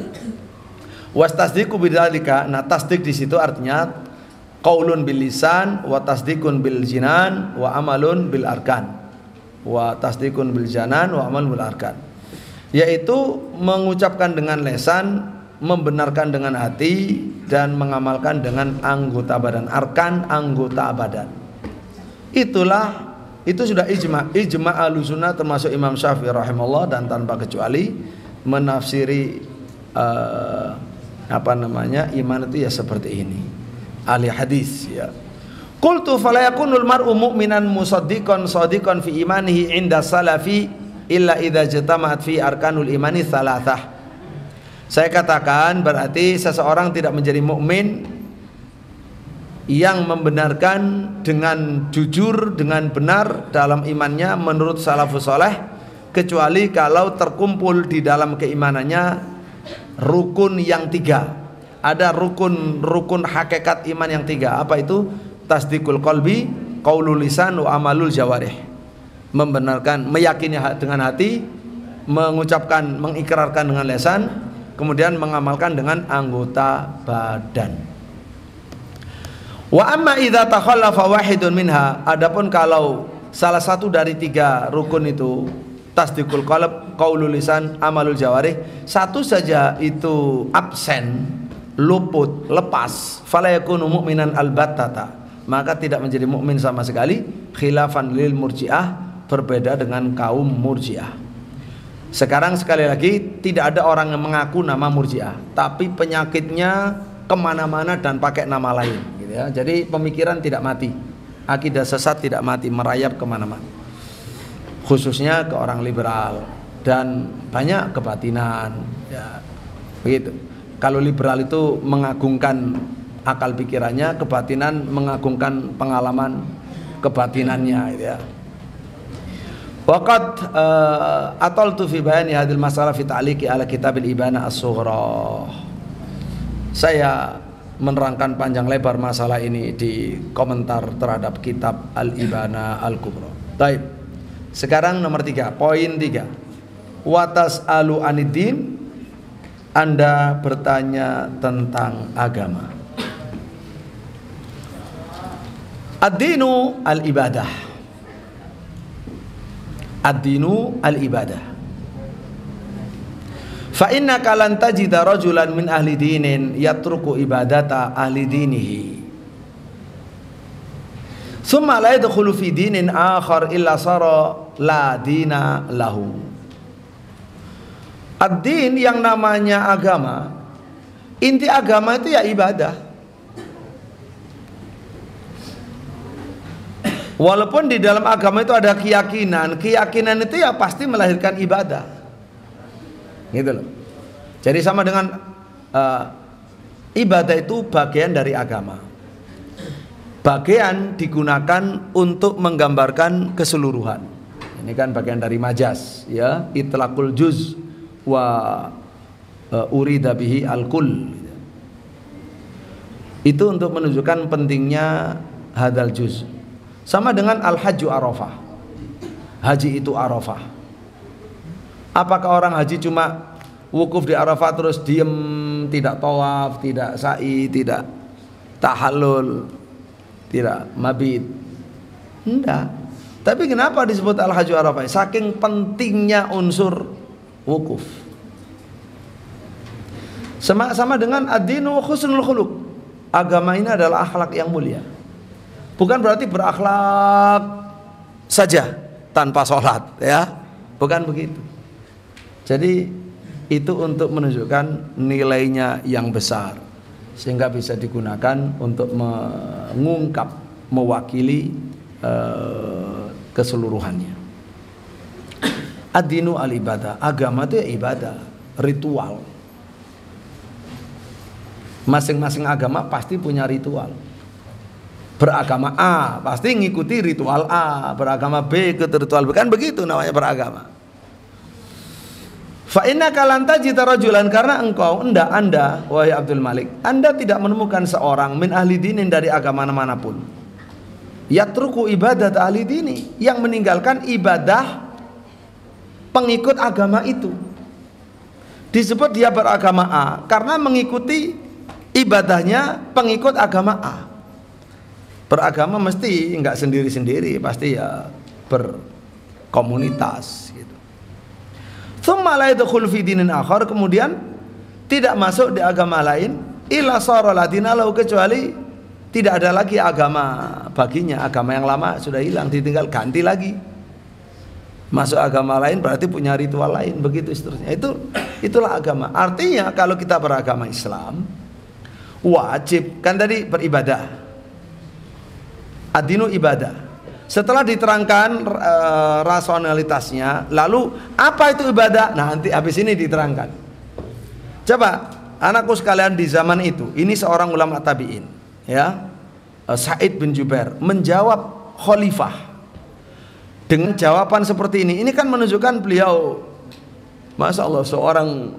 Wastasdiqu bidzalika. Nah, tasdik di situ artinya qaulun bil lisan wa tasdiqun bil jinan wa amalun bil arkan. Wa tasdiqun bil janan wa amalun bil arkan. Yaitu mengucapkan dengan lisan, membenarkan dengan hati dan mengamalkan dengan anggota badan. Arkan anggota badan. Itu sudah ijma ahlussunnah termasuk Imam Syafi'i rahimahullah dan tanpa kecuali menafsiri iman itu ya seperti ini. Ahli hadis ya. Qultu fala yakunul mar'u mu'minan musaddiqan shadiqan fi imanihi inda salafi illa idza jatama'at fi arkanul imani thalathah. Saya katakan berarti seseorang tidak menjadi mukmin yang membenarkan dengan jujur, dengan benar dalam imannya menurut salafus saleh, kecuali kalau terkumpul di dalam keimanannya rukun yang tiga. Ada rukun hakikat iman yang tiga. Apa itu? Tasdiqul qalbi, qaulul lisan, wa amalul jawarih. Membenarkan, meyakini dengan hati, mengucapkan, mengikrarkan dengan lisan, kemudian mengamalkan dengan anggota badan. Wa amma idza takhallafa wahidun minha, adapun kalau salah satu dari tiga rukun itu, tasdiqul qalb, qaulul lisan, amalul jawarih, satu saja itu absen, luput, lepas, fala yakunu mu'minan albattata, maka tidak menjadi mukmin sama sekali, khilafan lil murji'ah, berbeda dengan kaum murji'ah. Sekarang sekali lagi tidak ada orang yang mengaku nama murji'ah, tapi penyakitnya kemana-mana dan pakai nama lain gitu ya. Jadi pemikiran tidak mati, akidah sesat tidak mati, merayap kemana-mana, khususnya ke orang liberal dan banyak kebatinan ya, begitu. Kalau liberal itu mengagungkan akal pikirannya, kebatinan mengagungkan pengalaman kebatinannya gitu ya. Waqad ataltu fi bayani hadhil masalah fi ta'liqi ala kitabil ibana as-sughra. Saya menerangkan panjang lebar masalah ini di komentar terhadap kitab Al-Ibana Al-Kubra. Baik. Sekarang nomor 3, poin 3. Watas alu aniddin, Anda bertanya tentang agama. Ad-dinu al-ibadah. Ad-dinu al-ibadah. Fa innaka lan tajida rajulan min ahli dinin yatruku ibadata ahli dinihi thumma la yadkhulu fi dinin akhar illa sara la dina lahu. Ad-din yang namanya agama, inti agama itu ya ibadah. Walaupun di dalam agama itu ada keyakinan, keyakinan itu ya pasti melahirkan ibadah. Gitu loh. Jadi sama dengan ibadah itu bagian dari agama. Bagian digunakan untuk menggambarkan keseluruhan. Ini kan bagian dari majaz, ya, itlaqul juz wa urida bihi al-kull. Itu untuk menunjukkan pentingnya hadal juz. Sama dengan al-hajju arafah. Haji itu arafah. Apakah orang haji cuma wukuf di Arafah terus diem, tidak tawaf, tidak sa'i, tidak tahallul, tidak mabit? Enggak. Tapi kenapa disebut al-hajju arafah? Saking pentingnya unsur wukuf. Sama dengan ad-dinu husnul khuluq. Agama ini adalah akhlak yang mulia. Bukan berarti berakhlak saja tanpa sholat, ya. Bukan begitu. Jadi itu untuk menunjukkan nilainya yang besar. sehingga bisa digunakan untuk mengungkap, mewakili keseluruhannya. Ad-dinu al-ibadah, agama itu ya ibadah, ritual. Masing-masing agama pasti punya ritual. Beragama A pasti ngikuti ritual A, beragama B ikut ritual B, kan begitu namanya beragama. Fa innaka lan tajida rajulan, karena engkau Anda wahai Abdul Malik, Anda tidak menemukan seorang min ahli dinin dari agama manapun, yatruku ibadat ahli dini, yang meninggalkan ibadah pengikut agama itu. Disebut dia beragama A karena mengikuti ibadahnya pengikut agama A. Beragama mesti enggak sendiri-sendiri, pasti ya berkomunitas gitu. Tsumma la yadkhul fi dinin akhar, kemudian tidak masuk di agama lain, illa sara ladina lahu, kecuali tidak ada lagi agama baginya, agama yang lama sudah hilang, ditinggal ganti lagi. Masuk agama lain berarti punya ritual lain, begitu seterusnya. Itulah agama. Artinya kalau kita beragama Islam, wajib kan tadi beribadah. Ad-dinu ibadah. Setelah diterangkan rasionalitasnya, lalu apa itu ibadah? Nah, nanti habis ini diterangkan. Coba anakku sekalian, di zaman itu, ini seorang ulama tabi'in, ya, Sa'id bin Jubair menjawab khalifah dengan jawaban seperti ini. Ini kan menunjukkan beliau, masya Allah, seorang,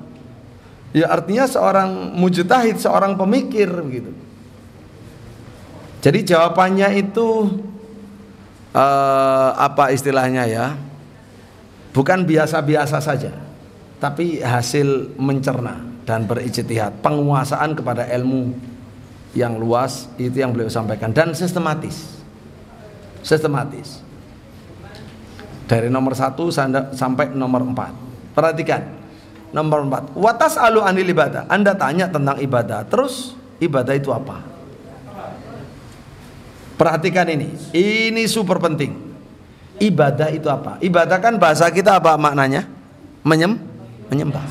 ya artinya seorang mujtahid, seorang pemikir begitu. Jadi jawabannya itu apa istilahnya ya, bukan biasa-biasa saja, tapi hasil mencerna dan berijtihad, penguasaan kepada ilmu yang luas, itu yang beliau sampaikan, dan sistematis dari nomor 1 sampai nomor 4. Perhatikan nomor 4, watas alu anil ibadah, Anda tanya tentang ibadah, terus ibadah itu apa? Perhatikan ini super penting. Ibadah itu apa? Ibadah kan bahasa kita apa maknanya? Menyembah.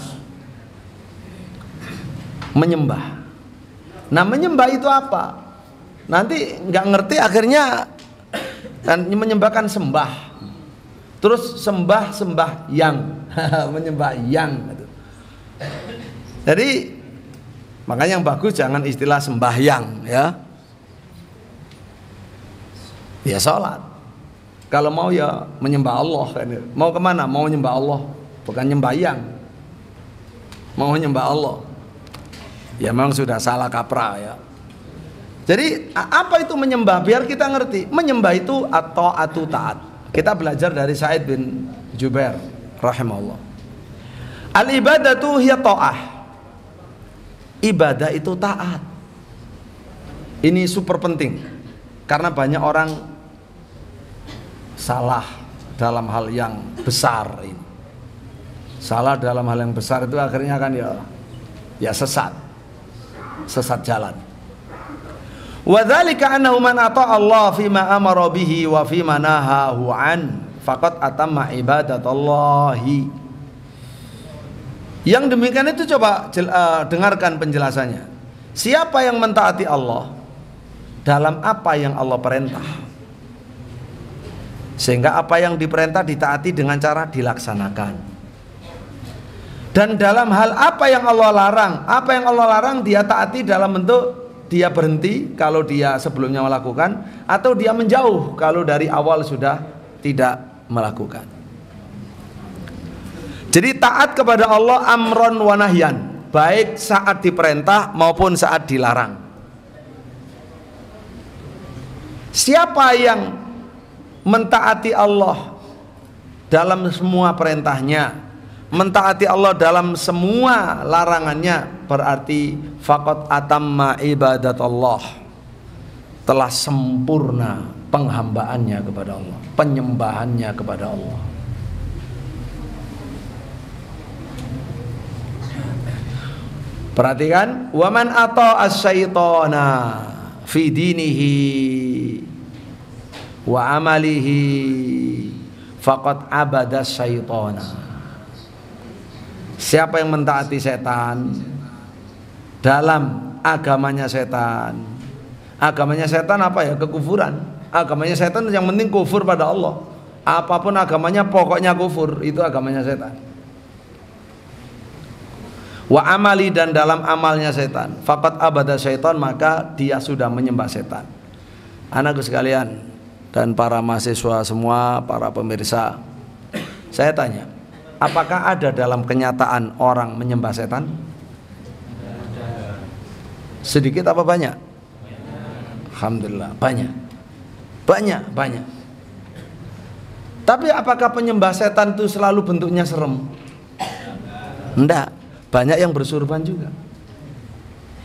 Nah, menyembah itu apa? Nanti nggak ngerti akhirnya kan menyembahkan sembah. Terus sembah yang menyembah yang. Jadi makanya yang bagus jangan istilah sembahyang, ya. Ya sholat. Kalau mau ya menyembah Allah kan. Mau kemana? Mau menyembah Allah, bukan nyembahyang. Mau menyembah Allah. Ya memang sudah salah kaprah ya. Jadi apa itu menyembah? Biar kita ngerti. Menyembah itu at-ta'atu, taat. Kita belajar dari Sa'id bin Jubair rahimahullah. Al-ibadatu hiya ta'ah. Ibadah itu taat. Ini super penting. Karena banyak orang salah dalam hal yang besar ini. Salah dalam hal yang besar itu akhirnya kan ya sesat jalan. Wa dzalika annahu man ata'a Allah fima amara bihi wa fima nahahu an faqad atamma ibadatallahi. Yang demikian itu coba dengarkan penjelasannya. Siapa yang mentaati Allah dalam apa yang Allah perintah, sehingga apa yang diperintah ditaati dengan cara dilaksanakan, dan dalam hal apa yang Allah larang dia taati dalam bentuk dia berhenti kalau dia sebelumnya melakukan, atau dia menjauh kalau dari awal sudah tidak melakukan. Jadi taat kepada Allah amron wa nahyan, baik saat diperintah maupun saat dilarang. Siapa yang mentaati Allah dalam semua perintahnya, mentaati Allah dalam semua larangannya, berarti faqad atamma ibadatullah, telah sempurna penghambaannya kepada Allah, penyembahannya kepada Allah. Perhatikan, waman ata'a asyaitana fi dinihi wa amalihi faqad abada syaitana. Siapa yang mentaati setan dalam agamanya setan. Agamanya setan apa ya? Kekufuran. Agamanya setan yang penting kufur pada Allah. Apapun agamanya pokoknya kufur, itu agamanya setan. Wa amali, dan dalam amalnya setan. Faqad abada syaitan, maka dia sudah menyembah setan. Anakku sekalian dan para mahasiswa semua, para pemirsa, saya tanya, apakah ada dalam kenyataan orang menyembah setan? Sedikit apa banyak? Alhamdulillah, banyak. Banyak. Tapi apakah penyembah setan itu selalu bentuknya serem? Enggak. Banyak yang bersurban juga,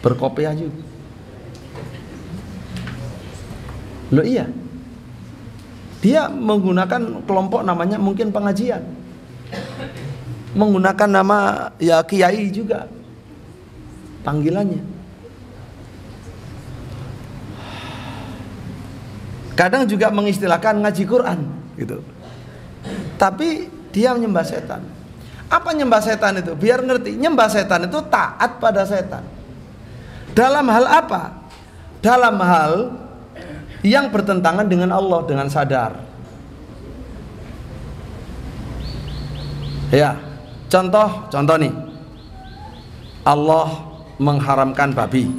berkopiah juga. Loh iya, dia menggunakan kelompok namanya mungkin pengajian, menggunakan nama ya kiai juga panggilannya. Kadang juga mengistilahkan ngaji Quran gitu. Tapi dia menyembah setan. Apa nyembah setan itu? Biar ngerti, nyembah setan itu taat pada setan. Dalam hal apa? Dalam hal yang bertentangan dengan Allah dengan sadar. Ya, contoh nih. Allah mengharamkan babi.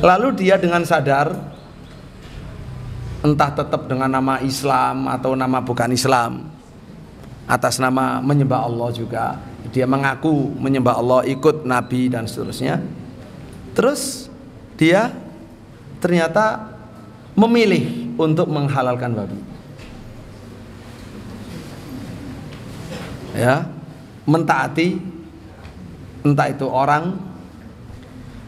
Lalu dia dengan sadar, entah tetap dengan nama Islam atau nama bukan Islam, atas nama menyembah Allah juga, dia mengaku menyembah Allah, ikut Nabi dan seterusnya. Terus dia ternyata memilih untuk menghalalkan babi, ya, mentaati entah itu orang,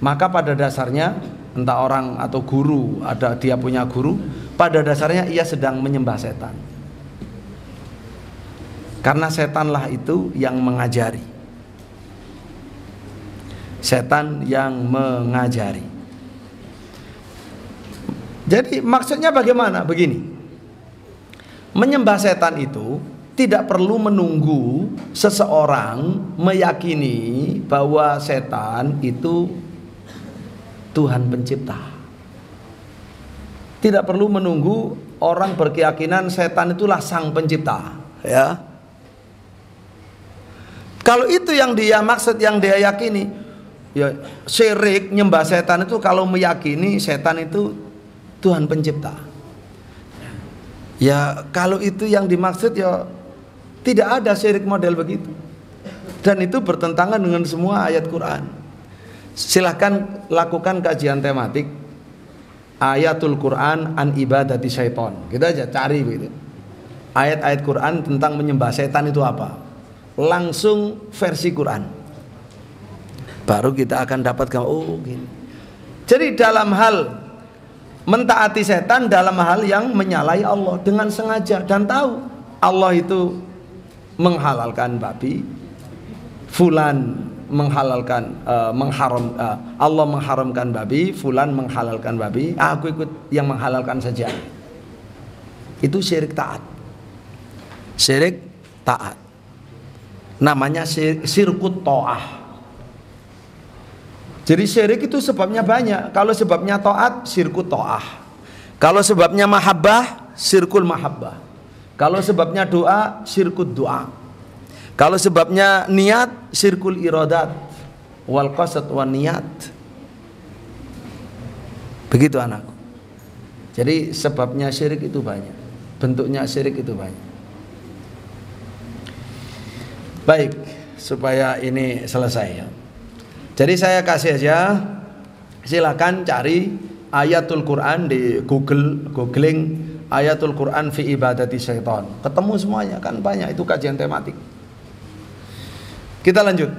maka pada dasarnya entah orang atau guru, ada dia punya guru, pada dasarnya ia sedang menyembah setan. Karena setanlah itu yang mengajari. Setan yang mengajari. Jadi maksudnya bagaimana? Begini. Menyembah setan itu tidak perlu menunggu seseorang meyakini bahwa setan itu Tuhan pencipta. Tidak perlu menunggu orang berkeyakinan setan itulah sang pencipta, ya. Kalau itu yang dia maksud, yang dia yakini, ya syirik nyembah setan itu kalau meyakini setan itu Tuhan pencipta. Ya kalau itu yang dimaksud, ya tidak ada syirik model begitu. Dan itu bertentangan dengan semua ayat Quran. Silahkan lakukan kajian tematik ayatul Quran an ibadati syaiton. Kita aja cari begitu. Ayat-ayat Quran tentang menyembah setan itu apa? Langsung versi Quran, baru kita akan dapatkan, oh gini. Jadi dalam hal mentaati setan, dalam hal yang menyalahi Allah dengan sengaja dan tahu Allah itu menghalalkan babi, fulan menghalalkan Allah mengharamkan babi, fulan menghalalkan babi, aku ikut yang menghalalkan saja. Itu syirik taat. Syirik taat. Namanya syirkut ta'ah. Jadi syirik itu sebabnya banyak. Kalau sebabnya taat, syirkut ta'ah. Kalau sebabnya mahabbah, syirkul mahabbah. Kalau sebabnya doa, syirkut doa. Kalau sebabnya niat, syirkul iradat wal qasad wan niat. Begitu anakku. Jadi sebabnya syirik itu banyak, bentuknya syirik itu banyak. Baik, supaya ini selesai ya. Jadi saya kasih aja, silakan cari ayatul Quran di googling ayatul Quran fi ibadati syaitan. Ketemu semuanya, kan banyak, itu kajian tematik. Kita lanjut.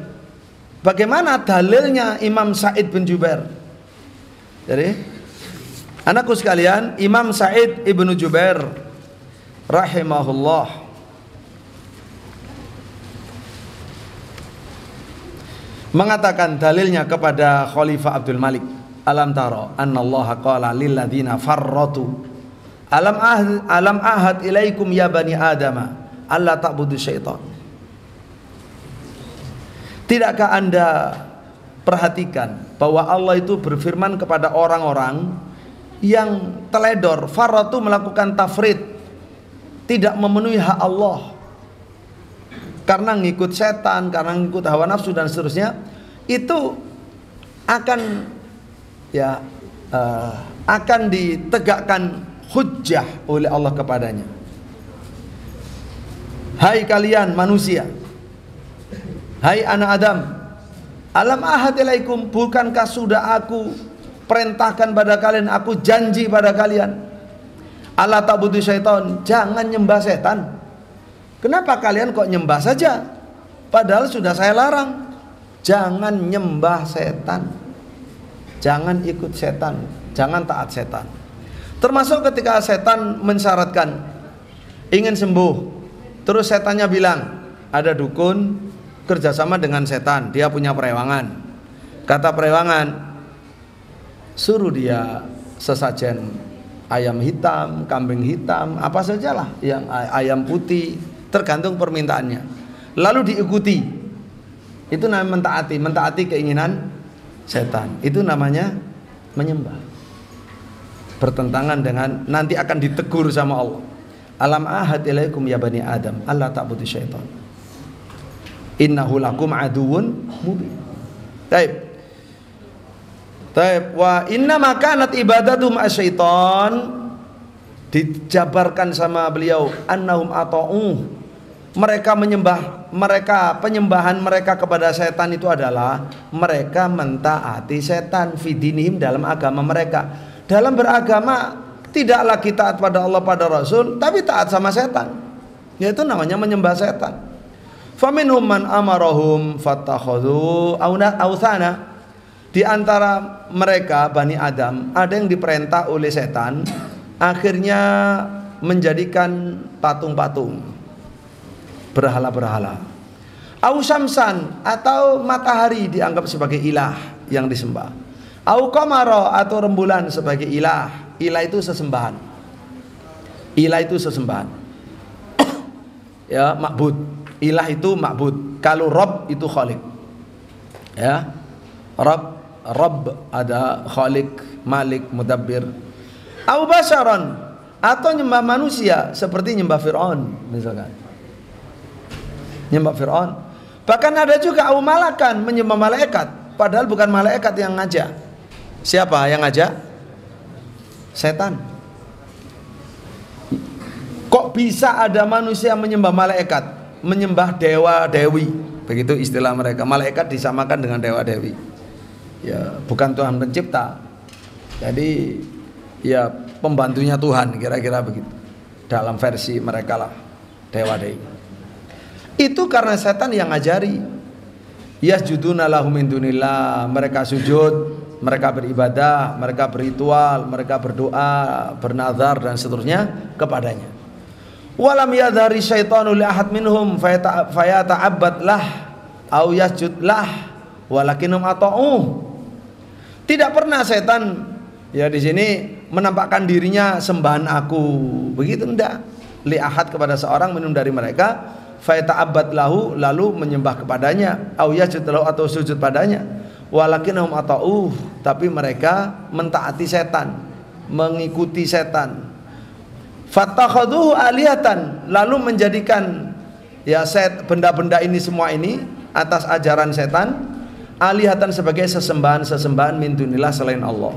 Bagaimana dalilnya Imam Sa'id bin Jubair? Jadi anakku sekalian, Imam Sa'id ibnu Jubair rahimahullah mengatakan dalilnya kepada Khalifah Abdul Malik, alam taro annallaha qala lil ladzina farratu alam ahad ilaikum ya bani adama alla ta'budu syaitan. Tidakkah Anda perhatikan bahwa Allah itu berfirman kepada orang-orang yang teledor, faratu melakukan tafrid, tidak memenuhi hak Allah karena ngikut setan, karena ngikut hawa nafsu dan seterusnya, itu akan akan ditegakkan hujjah oleh Allah kepadanya. Hai kalian manusia, hai anak Adam, alam ahad ilaikum, bukankah sudah aku perintahkan pada kalian, aku janji pada kalian, Allah ta'budu syaitan, jangan nyembah setan. Kenapa kalian kok nyembah saja? Padahal sudah saya larang. Jangan nyembah setan, jangan ikut setan, jangan taat setan. Termasuk ketika setan mensyaratkan ingin sembuh, terus setannya bilang ada dukun kerjasama dengan setan, dia punya perewangan. Kata perewangan, suruh dia sesajen ayam hitam, kambing hitam, apa sajalah, yang ayam putih, tergantung permintaannya, lalu diikuti. Itu namanya mentaati keinginan setan. Itu namanya menyembah, bertentangan dengan, nanti akan ditegur sama Allah. Alam ahad ilaikum ya bani Adam, Allah ta'budu syaitan, innahu lakum aduun mubin. Taib. Wa inna makanat ibadatum asyaiton, dijabarkan sama beliau, annahum ata'u, mereka menyembah, penyembahan mereka kepada setan itu adalah mereka mentaati setan fidinihim, dalam agama mereka. Dalam beragama tidaklah kita taat pada Allah pada Rasul, tapi taat sama setan, yaitu namanya menyembah setan. Faminhum man amarahum fattakhadhu awthana. Di antara mereka Bani Adam ada yang diperintah oleh setan, akhirnya menjadikan patung-patung, berhala-berhala. Au syamsan, atau matahari dianggap sebagai ilah yang disembah. Au qamara, atau rembulan sebagai ilah. Ilah itu sesembahan. Ilah itu sesembahan. Ya, ma'bud. Ilah itu ma'bud. Kalau Rabb itu khalik. Ya. Rabb ada khalik, malik, mudabbir. Au basyaran, atau nyembah manusia seperti nyembah Fir'aun misalkan. Nyembah Fir'aun. Bahkan ada juga au malakan, menyembah malaikat, padahal bukan malaikat yang ngajak. Siapa yang ngajak? Setan. Kok bisa ada manusia menyembah malaikat, menyembah dewa dewi? Begitu istilah mereka. Malaikat disamakan dengan dewa dewi. Ya, bukan Tuhan pencipta. Jadi ya pembantunya Tuhan, kira-kira begitu. Dalam versi mereka lah, dewa dewi. Itu karena setan yang ngajari. Yasjuduna lahum min dunillah, mereka sujud, mereka beribadah, mereka berritual, mereka berdoa, bernazar dan seterusnya kepadanya. Walam yadhari syaitanu li ahad minhum fayata'abbad lah au yasjud lah walakinhum ata'u. Tidak pernah setan ya di sini menampakkan dirinya sembahan aku, begitu enggak. Li ahad, kepada seorang minum dari mereka, fayata'abbad lahu, lalu menyembah kepadanya, au yasjud lahu, atau sujud padanya. Walakinhum ata'u, tapi mereka mentaati setan, mengikuti setan. Fattakhadhuhu alihatan, lalu menjadikan ya benda-benda ini semua ini atas ajaran setan, alihatan sebagai sesembahan min dunillah, selain Allah.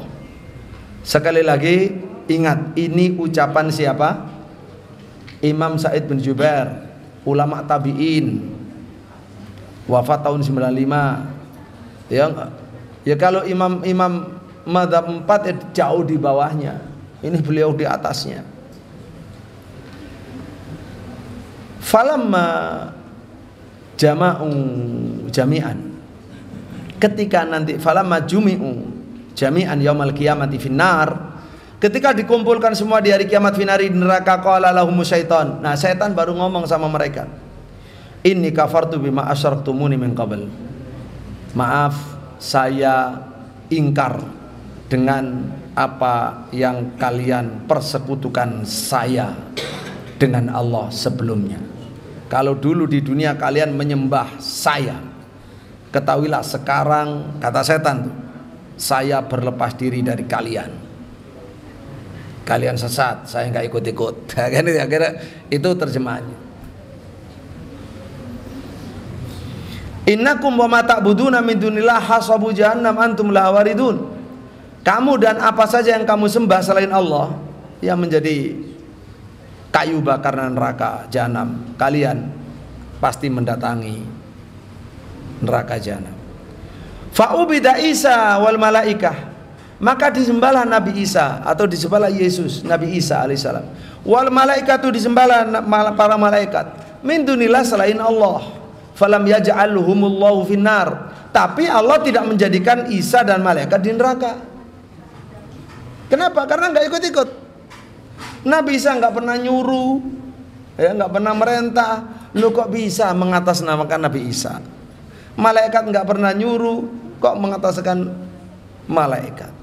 Sekali lagi ingat, ini ucapan siapa? Imam Sa'id bin Jubair, ulama tabi'in, wafat tahun 95. Ya kalau imam mazhab 4 jauh di bawahnya, ini beliau di atasnya. Falamma jama'u jami'an, ketika nanti falamma jumi'u jami'an yaumal qiyamati finnar, ketika dikumpulkan semua di hari kiamat finari di neraka, qala lahumus syaitan. Nah, setan baru ngomong sama mereka, inni kafartu bima asyraktumuni min qabl. Maaf, saya ingkar dengan apa yang kalian persekutukan saya dengan Allah sebelumnya. Kalau dulu di dunia kalian menyembah saya, ketahuilah sekarang, kata setan tuh, saya berlepas diri dari kalian. Kalian sesat, saya nggak ikut-ikut. Kan itu akhirnya itu terjemahannya. Innakum wa ma ta'buduna min dunillah hasabu jahannam antum la waridun. Kamu dan apa saja yang kamu sembah selain Allah yang menjadi kayu bakar neraka jahanam, kalian pasti mendatangi neraka jahanam. Fa'ubida Isa wal malaikah, maka disembahlah Nabi Isa atau disembahlah Yesus, Nabi Isa alaihissalam. Wal malaikatu, disembahlah para malaikat. Min dunillah, selain Allah. Falam yaj'alhumullahu finnar, tapi Allah tidak menjadikan Isa dan malaikat di neraka. Kenapa? Karena nggak ikut-ikut. Nabi Isa nggak pernah nyuruh, ya nggak pernah merintah. Lu kok bisa mengatasnamakan Nabi Isa? Malaikat nggak pernah nyuruh, kok mengataskan malaikat?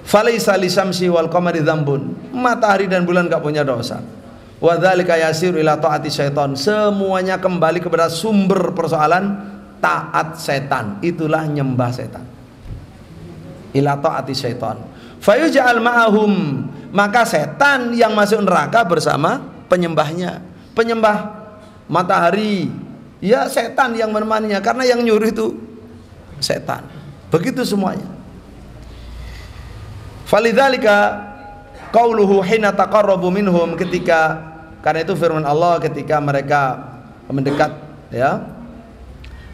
Falaisa lisamsi wal qamari dzambun, matahari dan bulan nggak punya dosa. Wa dzalika yasiru ila taati syaitan, semuanya kembali kepada sumber persoalan taat setan, itulah nyembah setan. Ila taati syaitan. Fayuj'al ma'ahum, maka setan yang masuk neraka bersama penyembahnya. Penyembah matahari, ya setan yang menemaninya, karena yang nyuruh itu setan. Begitu semuanya. Falidzalika qauluhu hina taqarrabu minhum, ketika, karena itu firman Allah ketika mereka mendekat ya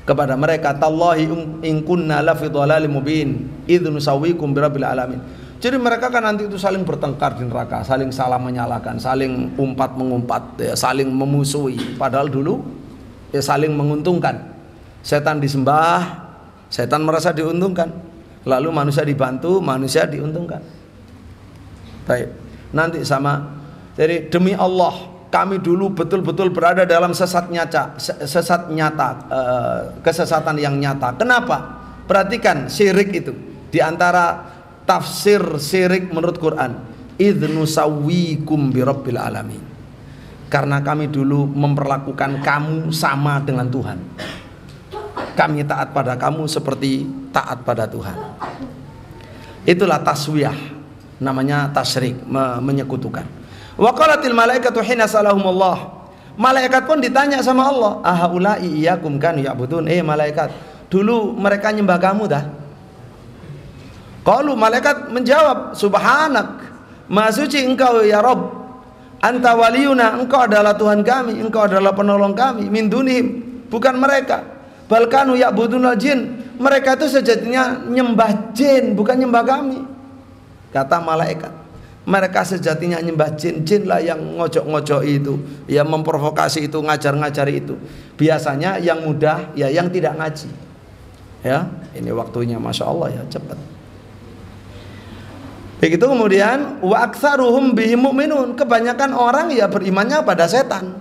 kepada mereka, tallahi in kunna la fi dhalalim mubin idz nusawwikum birabbil alamin. Jadi mereka kan nanti itu saling bertengkar di neraka, saling salah menyalahkan, saling umpat mengumpat, ya, saling memusuhi. Padahal dulu ya saling menguntungkan. Setan disembah, setan merasa diuntungkan. Lalu manusia dibantu, manusia diuntungkan. Baik, nanti sama. Jadi demi Allah, kami dulu betul-betul berada dalam sesat nyata, kesesatan yang nyata. Kenapa? Perhatikan syirik itu. Di antara tafsir syirik menurut Quran, idnu sawwikum birabbil alamin, karena kami dulu memperlakukan kamu sama dengan Tuhan. Kami taat pada kamu seperti taat pada Tuhan. Itulah taswiyah, namanya tasyrik, menyekutukan. Wa qalatil malaikatu hina salahumullah, malaikat pun ditanya sama Allah, ahaulai iyyakum kanu ya'budun, malaikat, dulu mereka nyembah kamu dah? Qalu, malaikat menjawab, subhanak, maha suci engkau ya Rabb, anta waliyuna, engkau adalah Tuhan kami, engkau adalah penolong kami, min dunihim, bukan mereka, balkanu ya'budunal jin, mereka itu sejatinya nyembah jin, bukan nyembah kami. Kata malaikat, mereka sejatinya nyembah jin, jin lah yang ngojok-ngojok itu, yang memprovokasi itu, ngajar-ngajari itu. Biasanya yang mudah, ya yang tidak ngaji. Ya, ini waktunya masya Allah ya, cepat. Begitu kemudian wa aktsaruhum bihim mu'minun, kebanyakan orang ya berimannya pada setan.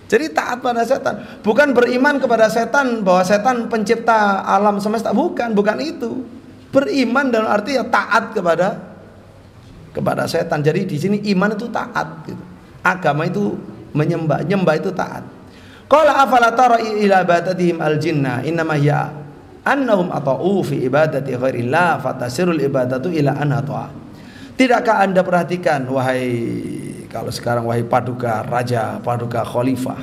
Jadi taat pada setan, bukan beriman kepada setan bahwa setan pencipta alam semesta, bukan itu. Beriman dalam arti ya taat kepada setan. Jadi di sini iman itu taat gitu. Agama itu menyembah, nyembah itu taat. Qala afala tara ila ibadatihim al-jinna innama hiya annahum ata'u fi ibadati ghairillah fatasirul ibadatu ila anata. Tidakkah Anda perhatikan, wahai, kalau sekarang wahai paduka raja, paduka khalifah,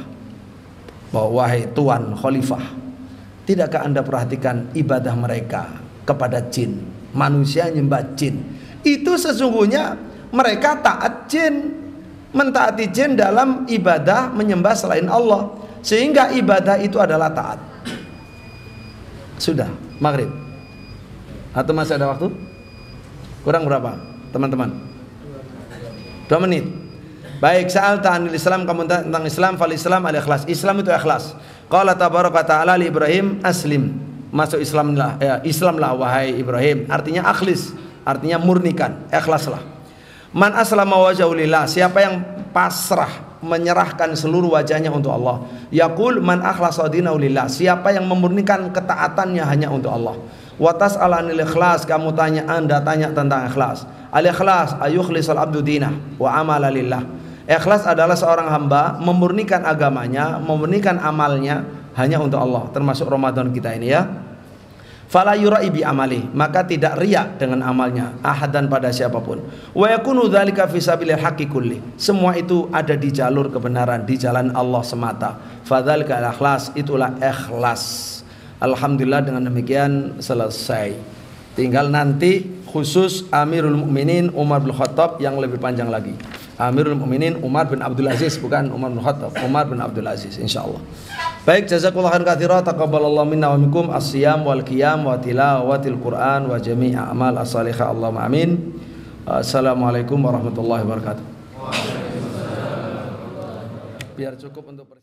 bahwa wahai tuan khalifah, tidakkah Anda perhatikan ibadah mereka kepada jin? Manusia nyembah jin, itu sesungguhnya mereka taat jin, mentaati jin dalam ibadah menyembah selain Allah, sehingga ibadah itu adalah taat. Sudah maghrib atau masih ada waktu? Kurang berapa teman-teman? 2 menit. Baik, sa'al ta'anil Islam, kamu tentang Islam, fal Islam al-ikhlas. Islam itu ikhlas. Qala tabaraka ta'ala li Ibrahim aslim, masuk Islamlah, ya, Islamlah wahai Ibrahim, artinya akhlis, artinya murnikan, ikhlaslah. Man aslama wajhahu lillah, siapa yang pasrah, menyerahkan seluruh wajahnya untuk Allah. Yaqul man akhlasa dinahu lillah, siapa yang memurnikan ketaatannya hanya untuk Allah. Wa tas'alanil ikhlas, kamu Anda tanya tentang ikhlas. Al ikhlas ayukhlisal abdu dinah wa amala lillah. Ikhlas adalah seorang hamba memurnikan agamanya, memurnikan amalnya hanya untuk Allah, termasuk Ramadan kita ini ya. Fala yura'i bi amali, maka tidak riya dengan amalnya ahadan pada siapapun. Wa yakunu dzalika fi sabilil haqqi kulli, semua itu ada di jalur kebenaran, di jalan Allah semata. Fadzalika al-ikhlas, itulah ikhlas. Alhamdulillah, dengan demikian selesai. Tinggal nanti khusus Amirul Mukminin Umar bin Khattab yang lebih panjang lagi. Amirul Mukminin Umar bin Abdul Aziz, bukan Umar bin Khattab, Umar bin Abdul Aziz, insyaallah. Baik, jazakallahu khairan katsiran, taqabbalallahu minna wa minkum as-siyam wal qiyam wa tilawatil Qur'an wa jami' a'mal as-salihah. Allahumma amin. Assalamualaikum warahmatullahi wabarakatuh. Biar cukup untuk